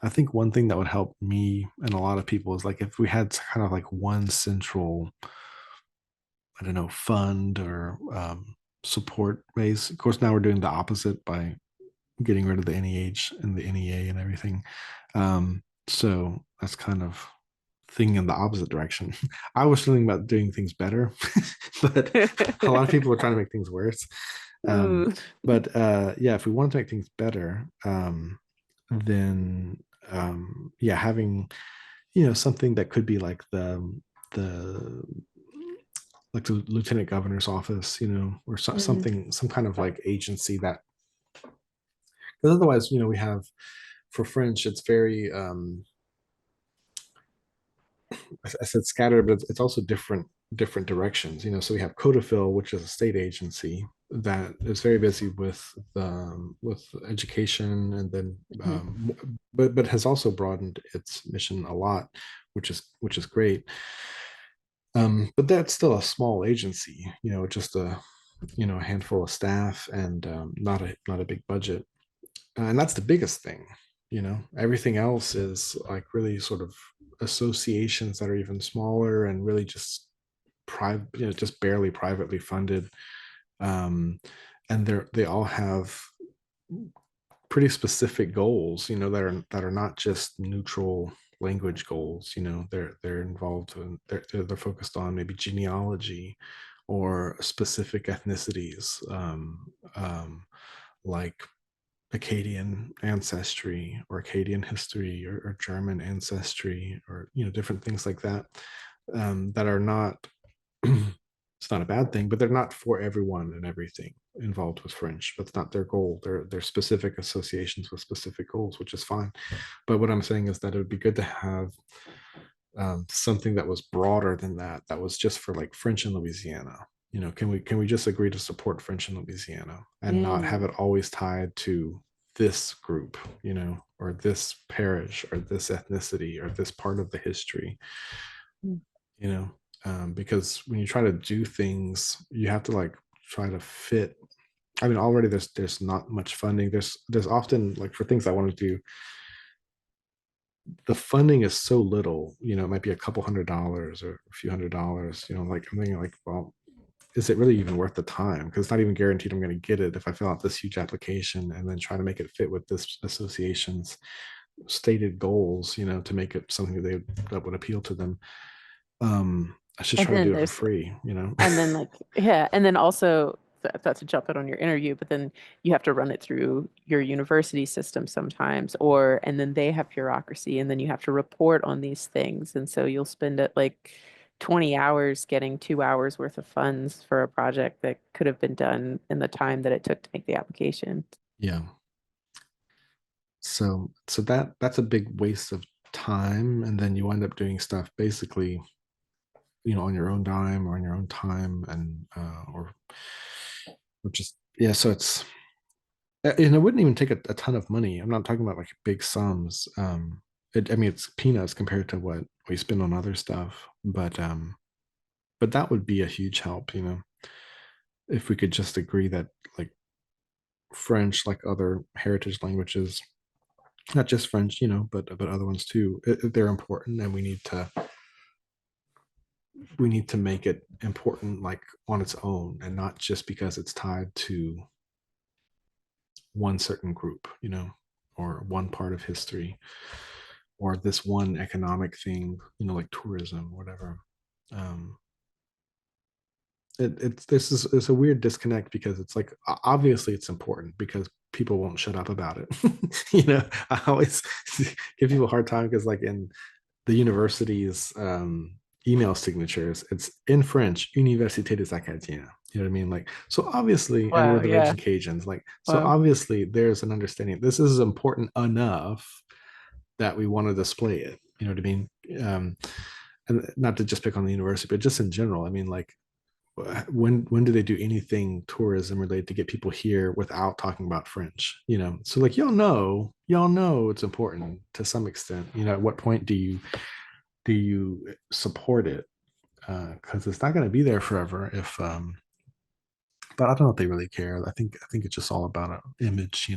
I think one thing that would help me and a lot of people is like if we had kind of like one central, I don't know, fund or support base. Of course, now we're doing the opposite by getting rid of the NEH and the NEA and everything. So that's kind of thinking in the opposite direction. I was feeling about doing things better, but a lot of people are trying to make things worse. Um, Ooh. but yeah, if we want to make things better, then yeah, having something that could be like the the lieutenant governor's office, or Mm, something, some kind of like agency that, because otherwise, we have for French, it's very I said scattered, but it's also different directions. So we have Codafil, which is a state agency that is very busy with education, and then mhm, but has also broadened its mission a lot, which is great. But that's still a small agency, just a handful of staff and not a big budget. And that's the biggest thing. Everything else is like really sort of associations that are even smaller and really just private, just barely privately funded. um, and they all have pretty specific goals, that are not just neutral language goals. They're involved in, they're focused on maybe genealogy or specific ethnicities, like Akkadian ancestry or Akkadian history, or German ancestry, or different things like that, that are not it's not a bad thing, but they're not for everyone and everything involved with French. That's not their goal. They're specific associations with specific goals, which is fine. But what I'm saying is that it would be good to have something that was broader than that. That was just for like French in Louisiana. Can we just agree to support French in Louisiana and not have mm, it always tied to this group, or this parish, or this ethnicity, or this part of the history, mm, you know, because when you try to do things, you have to like try to fit. I mean, already there's not much funding. There's often, like, for things I want to do, the funding is so little, it might be a couple $100s or a few $100, like I'm thinking like, well, is it really even worth the time? Because it's not even guaranteed I'm going to get it if I fill out this huge application and then try to make it fit with this association's stated goals, to make it something that would appeal to them. I should And try to do then it for there's free. And then like yeah, and then also that's a jump out on your interview, but then you have to run it through your university system sometimes, or and then they have bureaucracy, and then you have to report on these things, and so you'll spend it like 20 hours getting 2 hours worth of funds for a project that could have been done in the time that it took to make the application. Yeah. So that's a big waste of time, and then you end up doing stuff basically, on your own dime or on your own time, and or just yeah. So and it wouldn't even take a ton of money. I'm not talking about like big sums. I mean, it's peanuts compared to what we spend on other stuff, but that would be a huge help, if we could just agree that like French, like other heritage languages, not just French, but other ones too, they're important, and we need to make it important like on its own, and not just because it's tied to one certain group, or one part of history, or this one economic thing, like tourism or whatever. Um, it's this is it's a weird disconnect, because it's like obviously it's important because people won't shut up about it. I always give people a hard time because like in the university's email signatures, it's in French, Université des Acadiens. You know what I mean? Like, so obviously, and we're Wow, the yeah. Raging Cajuns, like, so Wow. obviously there's an understanding. This is important enough that we want to display it. You know what I mean? And not to just pick on the university, but just in general. I mean, like, when do they do anything tourism related to get people here without talking about French? So like y'all know it's important to some extent. At what point do you support it? Because it's not going to be there forever. If But I don't know if they really care. I think it's just all about an image.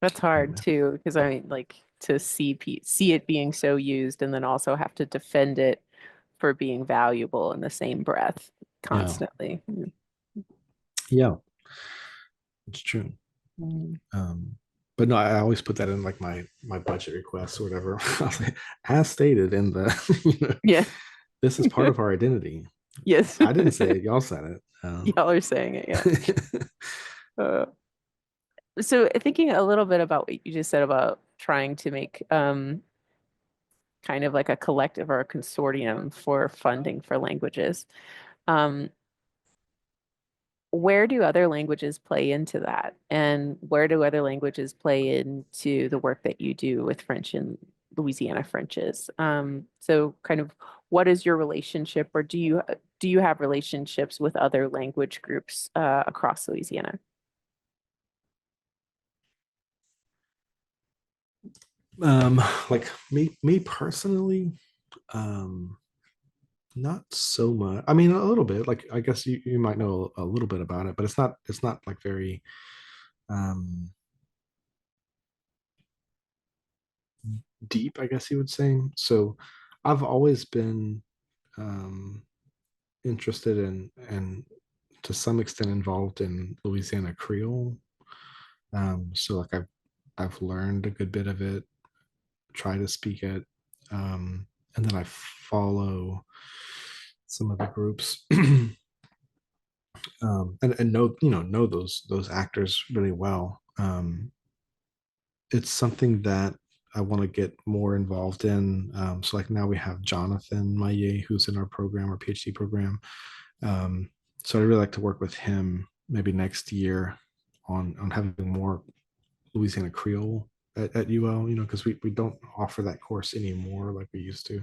That's hard Anyway, too, because I mean, like to see it being so used, and then also have to defend it for being valuable in the same breath yeah, constantly. yeah, it's true. Mm. Um, but no, I always put that in like my budget requests or whatever. As stated in the, Yeah. this is part of our identity. Yes. I didn't say it, y'all said it. Y'all are saying it, yeah. Uh, so thinking a little bit about what you just said about trying to make kind of like a collective or a consortium for funding for languages. Um, where do other languages play into that? And where do other languages play into the work that you do with French and Louisiana Frenches? So kind of what is your relationship, or do you have relationships with other language groups across Louisiana? like me personally, um, not so much. I mean, a little bit. Like, I guess you might know a little bit about it, but it's not like very um deep, I guess you would say. So I've always been um interested in, and to some extent involved in, Louisiana Creole. So like I've learned a good bit of it, try to speak it, and then I follow some of the groups, and know those actors really well. It's something that I want to get more involved in. So like now we have Jonathan Maillet, who's in our program, our PhD program. Um, so I'd really like to work with him maybe next year on having more Louisiana Creole at UL, because we don't offer that course anymore like we used to.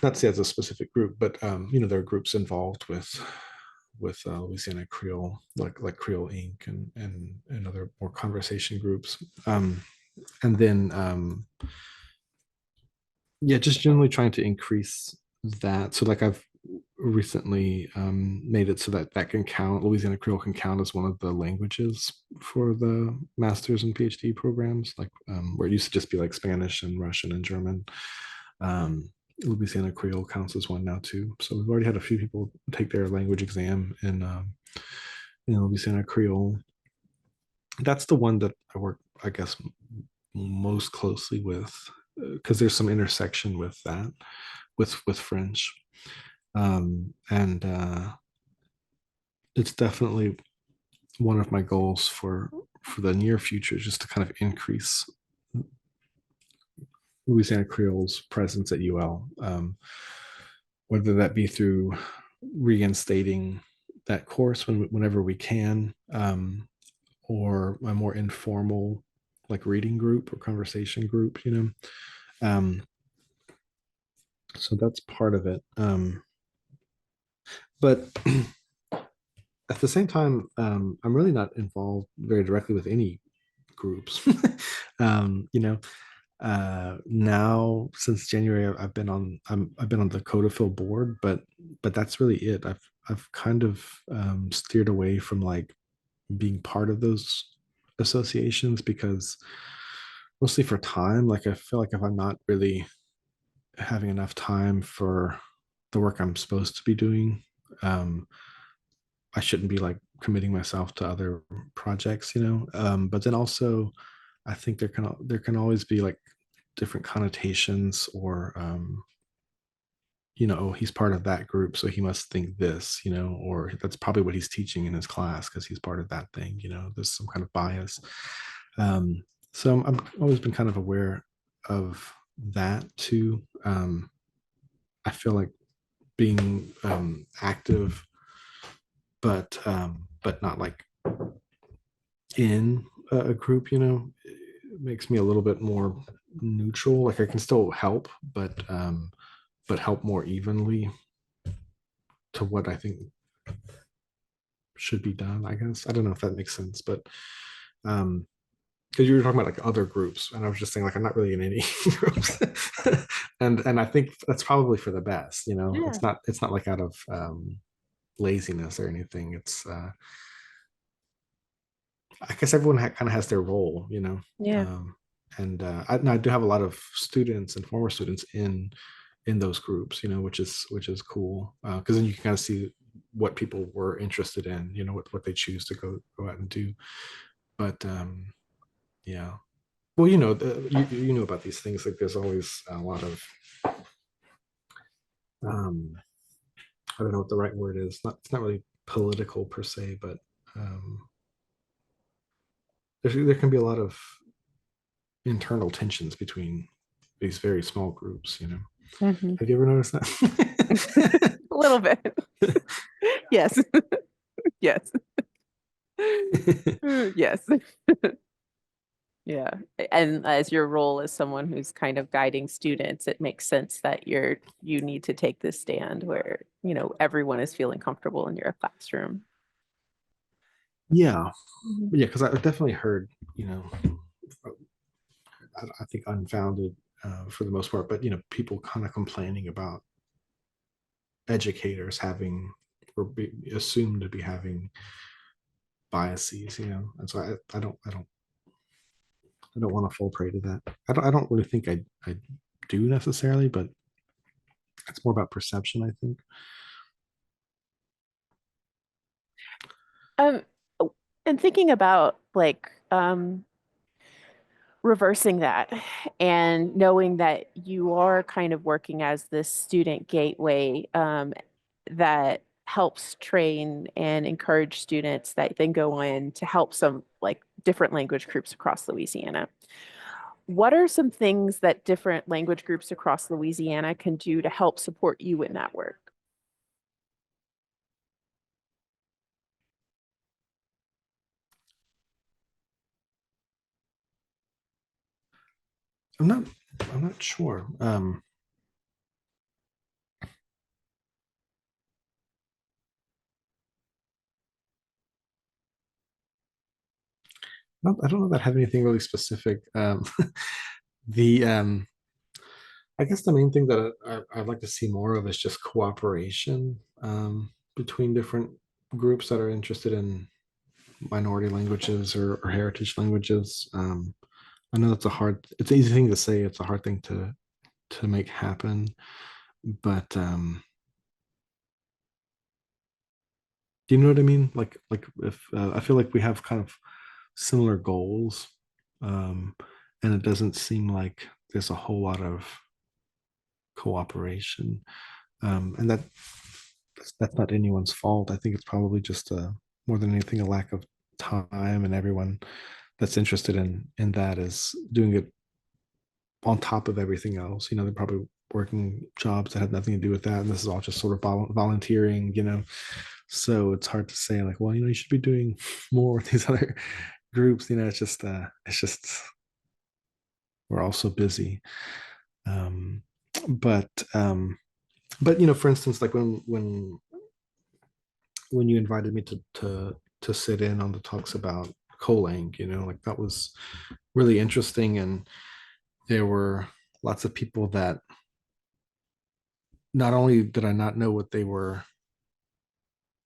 Not to say as a specific group, but there are groups involved with Louisiana Creole, like Creole Inc. and other more conversation groups. And then yeah, just generally trying to increase that. So like I've recently made it so that that can count. Louisiana Creole can count as one of the languages for the master's and PhD programs, like where it used to just be like Spanish and Russian and German. Um, Louisiana Creole counts as one now too. So we've already had a few people take their language exam in Louisiana Creole. That's the one that I work, I guess, most closely with because there's some intersection with that with French. And it's definitely one of my goals for the near future, just to kind of increase Louisiana Creole's presence at UL, whether that be through reinstating that course whenever we can, or a more informal like reading group or conversation group, you know. Um, so that's part of it. But at the same time, I'm really not involved very directly with any groups. You know, now since January, I've been on the Codafil board, but that's really it. I've kind of steered away from like being part of those associations because mostly for time. Like I feel like if I'm not really having enough time for the work I'm supposed to be doing, um, I shouldn't be like committing myself to other projects, you know. But then also, I think there can always be like different connotations or you know, oh, he's part of that group, so he must think this, you know, or that's probably what he's teaching in his class because he's part of that thing, you know. There's some kind of bias. So I'm always been kind of aware of that too. I feel like being active, but not like in a group, you know, it makes me a little bit more neutral. Like I can still help, but help more evenly to what I think should be done. I guess I don't know if that makes sense, but um, because you were talking about like other groups, and I was just saying like I'm not really in any groups, and I think that's probably for the best. You know, Yeah. it's not like out of laziness or anything. It's I guess everyone kind of has their role, you know. Yeah. And I do have a lot of students and former students in those groups, you know, which is cool because then you can kind of see what people were interested in, you know, what they choose to go out and do. But yeah, well, you know, you know about these things. Like there's always a lot of um, I don't know what the right word is. Not it's not really political per se, but there can be a lot of internal tensions between these very small groups, you know. Mhm. Have you ever noticed that? A little bit. Yes. Yes. Yes. Yeah. And as your role as someone who's kind of guiding students, it makes sense that you need to take this stand where, everyone is feeling comfortable in your classroom. Yeah, Mhm. yeah, because I've definitely heard, you know, I think unfounded for the most part, but you know, people kind of complaining about educators having or be assumed to be having biases, you know, and so I don't want to fall prey to that. I don't really think I do necessarily, but it's more about perception, I think. Um, oh, and thinking about like reversing that and knowing that you are kind of working as this student gateway that helps train and encourage students that then go on to help some like different language groups across Louisiana. What are some things that different language groups across Louisiana can do to help support you in that work? I'm not I'm not sure. I don't know that I have anything really specific. The I guess the main thing that I'd like to see more of is just cooperation between different groups that are interested in minority languages or heritage languages. I know it's an easy thing to say, it's a hard thing to make happen, but do you know what I mean? Like if I feel like we have kind of similar goals, um, and it doesn't seem like there's a whole lot of cooperation, and that's not anyone's fault. I think it's probably just more than anything a lack of time, and everyone that's interested in that is doing it on top of everything else. They're probably working jobs that have nothing to do with that, and this is all just sort of volunteering. So it's hard to say like, well, you should be doing more with these other groups. It's just we're all so busy. Um, but for instance, like when you invited me to sit in on the talks about Colang, like that was really interesting, and there were lots of people that not only did I not know what they were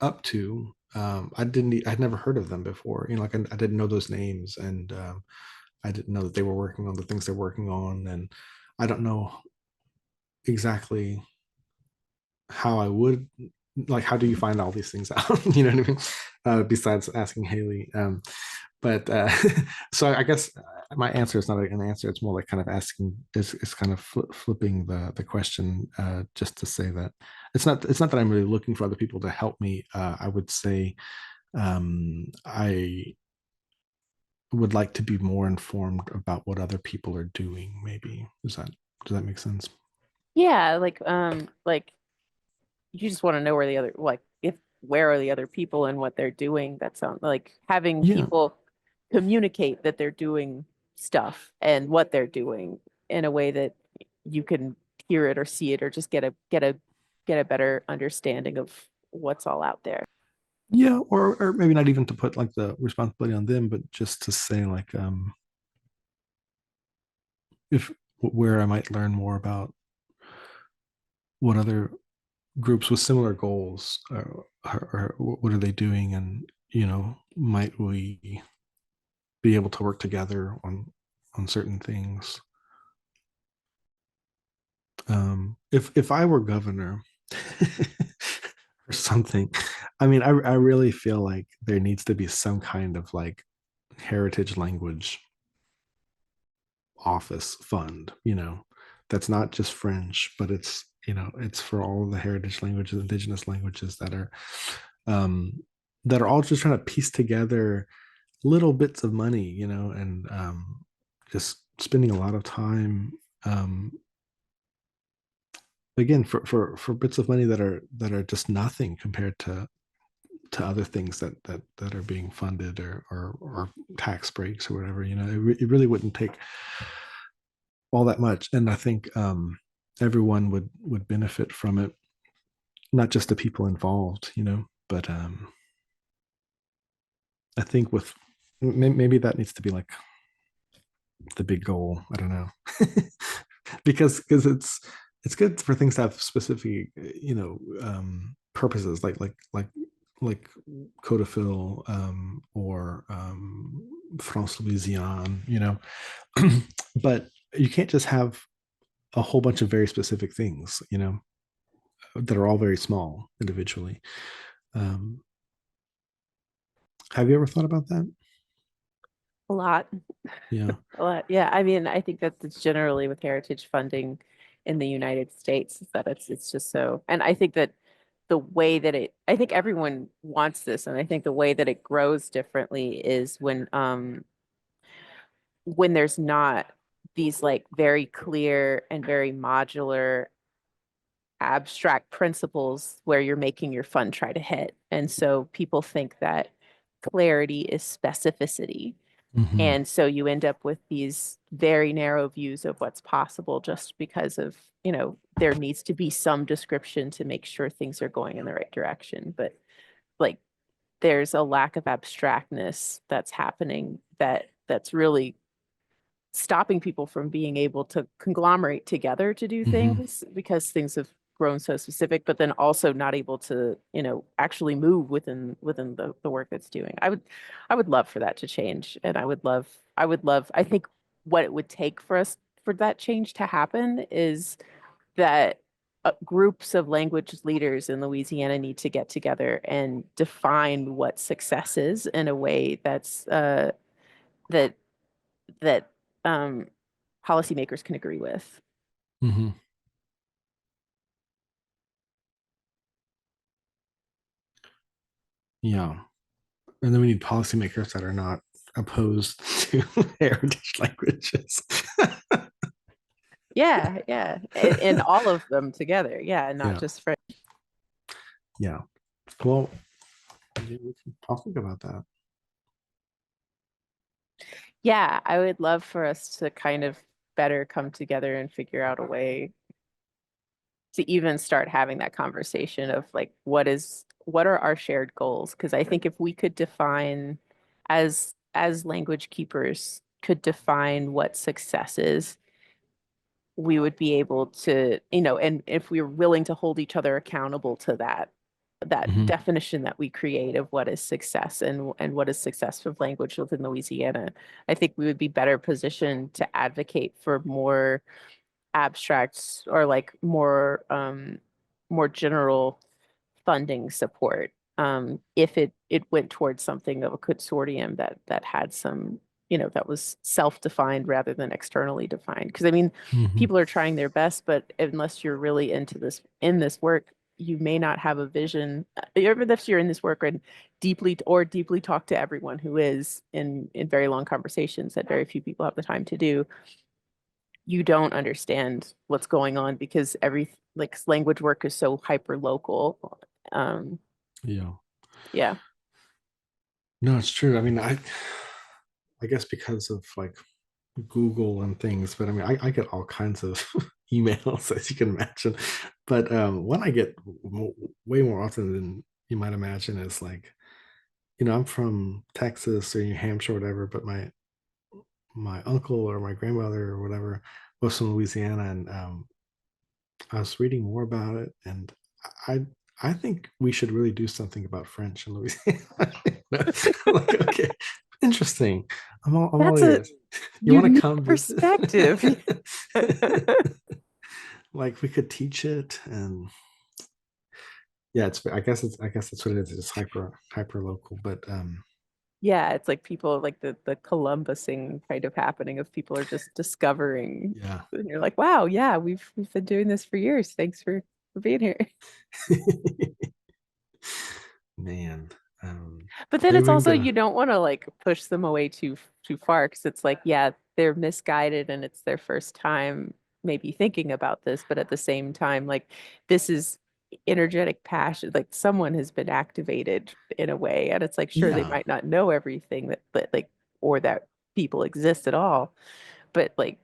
up to, I'd never heard of them before. Like I didn't know those names, and I didn't know that they were working on the things they're working on, and I don't know exactly how I would like. How do you find all these things out? You know what I mean? Besides asking Haley, but so I guess my answer is not an answer. It's more like kind of asking. Is kind of flipping the question, just to say that it's not that I'm really looking for other people to help me. I would say I would like to be more informed about what other people are doing. Maybe does that make sense? Yeah, like you just want to know where the other like if where are the other people and what they're doing. That sounds like having Yeah, people communicate that they're doing stuff and what they're doing in a way that you can hear it or see it or just get a better understanding of what's all out there. yeah, or maybe not even to put like the responsibility on them, but just to say like if where I might learn more about what other groups with similar goals or what are they doing, and might we be able to work together on certain things. If I were governor or something, I mean, I really feel like there needs to be some kind of like heritage language office fund, that's not just French, but it's for all the heritage languages, indigenous languages um, that are all just trying to piece together little bits of money, and just spending a lot of time, um, again, for bits of money that are just nothing compared to other things that are being funded or tax breaks or whatever. It really wouldn't take all that much, and I think everyone would benefit from it, not just the people involved, but I think with maybe that needs to be like the big goal. I don't know. Because it's good for things to have specific, purposes, like Codafil, or France Louisiane, but you can't just have a whole bunch of very specific things, that are all very small individually. Um, have you ever thought about that? A lot. Yeah. A lot. Yeah, I mean, I think that's generally with heritage funding in the United States is that it's just so, and I think that the way that I think everyone wants this, and I think the way that it grows differently is when there's not these like very clear and very modular abstract principles where you're making your fund try to hit. And so people think that clarity is specificity. Hmm. And so you end up with these very narrow views of what's possible just because of, there needs to be some description to make sure things are going in the right direction. But like there's a lack of abstractness that's happening that's really stopping people from being able to conglomerate together to do Hmm. things because things have grown so specific, but then also not able to, actually move within the work that's doing. I would love for that to change. And I think what it would take for us for that change to happen is that groups of language leaders in Louisiana need to get together and define what success is in a way that that um, policymakers can agree with. Hmm. Yeah. And then we need policymakers that are not opposed to heritage languages. Yeah, yeah, and all of them together. Yeah, not Yeah. just for. Yeah. Well, yeah, I'll think about that. Yeah, I would love for us to kind of better come together and figure out a way to even start having that conversation of like what are our shared goals? Because I think if we could define as language keepers could define what success is, we would be able to, and if we're willing to hold each other accountable to that Hmm. definition that we create of what is success and what is success for language within Louisiana, I think we would be better positioned to advocate for more abstracts or like more general funding support if it went towards something of a consortium that had some that was self-defined rather than externally defined because I mean Hmm. people are trying their best but unless you're really into this in this work you may not have a vision even if you're in this work and deeply talk to everyone who is in very long conversations that very few people have the time to do you don't understand what's going on because every like language work is so hyper local. Um, Yeah. yeah, No, it's true. I mean, I guess because of like Google and things, but I mean, I get all kinds of emails as you can imagine. But one I get way more often than you might imagine is like, I'm from Texas or New Hampshire or whatever, but my uncle or my grandmother or whatever was from Louisiana, and I was reading more about it, and I I think we should really do something about French in Louisiana. Like, okay, interesting. I'm all that's a ears. You want to unique come visit? perspective. Like we could teach it, and yeah, I guess that's what it is. It's hyper local, but Yeah, it's like people like the Columbusing kind of happening of people are just discovering, yeah. and you're like, wow, yeah, we've been doing this for years. Thanks for being here. Man, But then it's maybe we can also get you a don't want to like push them away too far because it's like, yeah, they're misguided and it's their first time maybe thinking about this, but at the same time, like this is energetic passion. Like someone has been activated in a way, and it's like, sure, they yeah. might not know everything that, but like, or that people exist at all, but like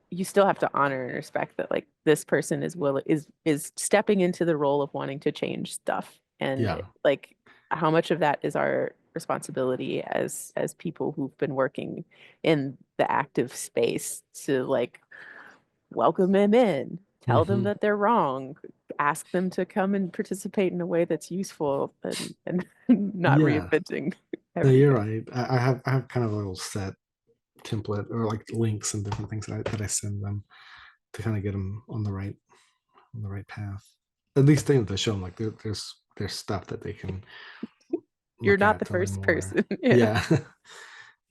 you still have to honor and respect that like this person is stepping into the role of wanting to change stuff and Yeah. like how much of that is our responsibility as people who've been working in the active space to like welcome them in, tell them Hmm. that they're wrong, ask them to come and participate in a way that's useful and not Yeah. reinventing No, you're everything. right. I have kind of a little set template or like links and different things that I send them to kind of get them on the right path. At least things to show them like there's stuff that they can You're look not the at to learn first more. person. Yeah. Yeah.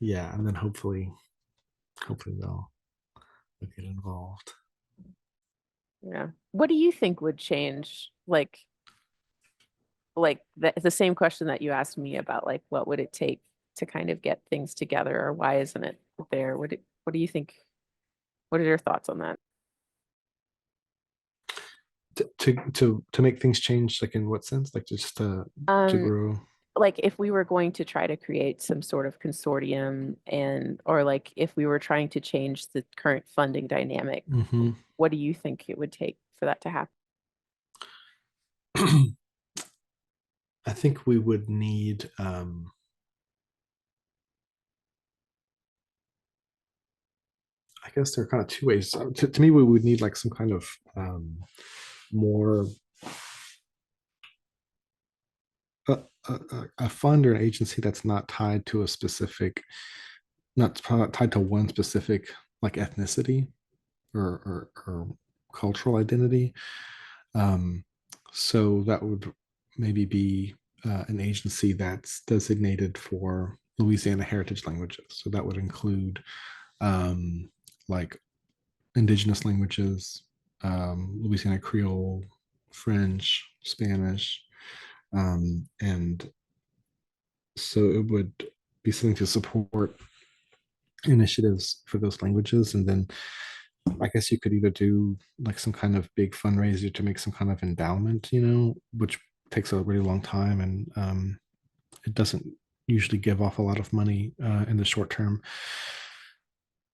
Yeah, and then hopefully they'll get involved. Yeah. What do you think would change? Like the same question that you asked me about, like, what would it take to kind of get things together, or why isn't it there? What do you think? What are your thoughts on that? To make things change, like in what sense? Like just to Um, grow. like if we were going to try to create some sort of consortium and or like if we were trying to change the current funding dynamic, Hmm. what do you think it would take for that to happen? I think we would need guess there are kind of two ways. To me, we would need like some kind of more a fund or an agency that's not tied to a specific, not tied to one specific like ethnicity or cultural identity. Um, so that would maybe be an agency that's designated for Louisiana heritage languages. So that would include like indigenous languages, Louisiana Creole, French, Spanish, and so it would be something to support initiatives for those languages. And then I guess you could either do like some kind of big fundraiser to make some kind of endowment, which takes a really long time and it doesn't usually give off a lot of money in the short term,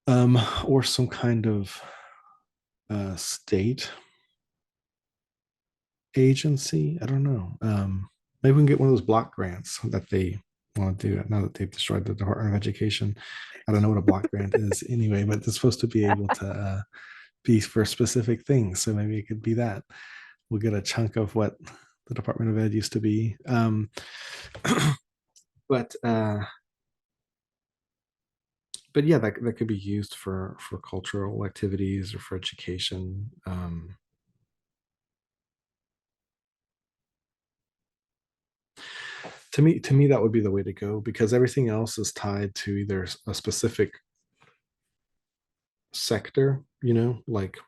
or some kind of state agency. I don't know. Maybe we can get one of those block grants that they want to do now that they've destroyed the Department of Education. I don't know what a block grant is anyway, but it's supposed to be able to be for specific things. So maybe it could be that we'll get a chunk of what the Department of Ed used to be. But but yeah, that could be used for cultural activities or for education. To me, that would be the way to go because everything else is tied to either a specific sector, like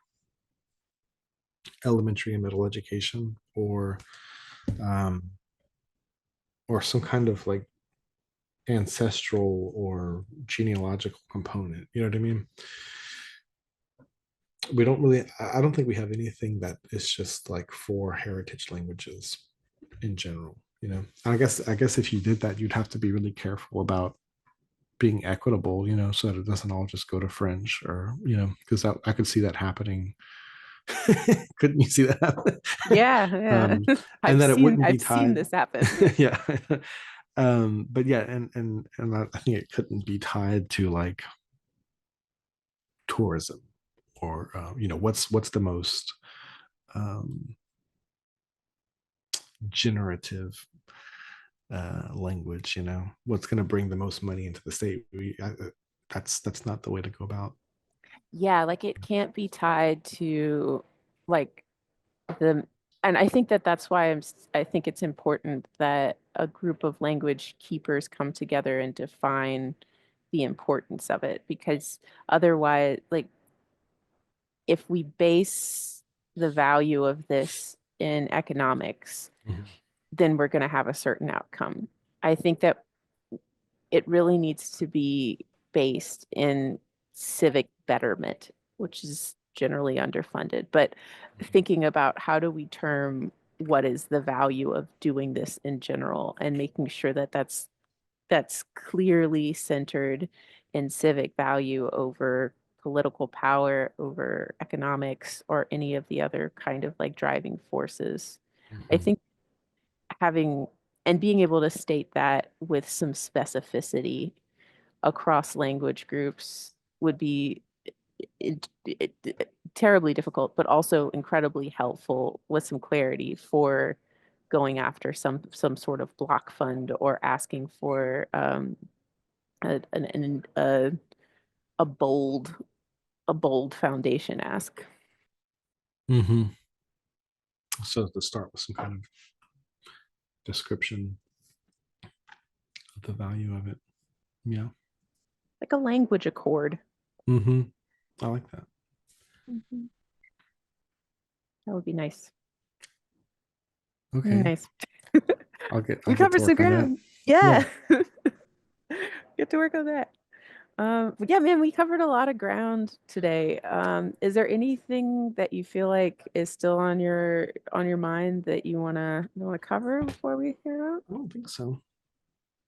elementary and middle education, um, or some kind of like ancestral or genealogical component. You know what I mean? We don't really. I don't think we have anything that is just like for heritage languages in general. I guess if you did that, you'd have to be really careful about being equitable, so that it doesn't all just go to French or, because I could see that happening. Couldn't you see that happen? Yeah, yeah. And that it wouldn't be I've seen tied. this happen. Yeah. But yeah, and I think it couldn't be tied to like tourism or what's the most um generative language, what's going to bring the most money into the state. That's not the way to go about. Yeah, like it can't be tied to like the and I think that that's why I think it's important that a group of language keepers come together and define the importance of it because otherwise like if we base the value of this in economics, Mhm. then we're going to have a certain outcome. I think that it really needs to be based in civic betterment, which is generally underfunded. But thinking about how do we term what is the value of doing this in general and making sure that that's clearly centered in civic value over political power, over economics, or any of the other kind of like driving forces. I Mhm. think having and being able to state that with some specificity across language groups would be terribly difficult, but also incredibly helpful with some clarity for going after some sort of block fund or asking for a bold a bold foundation ask. Mhm. So to start with some kind of description of the value of it. Yeah. Like a language accord. Mm-hmm. I like that. Mhm. That would be nice. Very Okay. nice. I'll We get to covered some work on that. ground. Yeah. Yeah. Get to work on that. But yeah, man, we covered a lot of ground today. Is there anything that you feel like is still on your mind that you wanna cover before we hear out? I don't think so.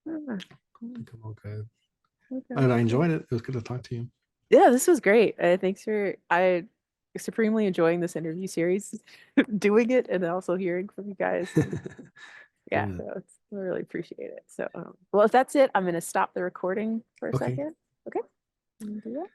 Ah, I think I'm all good. okay, And I cool. enjoyed it. It was good to talk to you. Yeah, this was great. Thanks for I supremely enjoying this interview series, doing it and also hearing from you guys. And yeah, Good. so I really appreciate it. So, well, if that's it, I'm gonna stop the recording for a Okay. second. Okay, I'm gonna do that.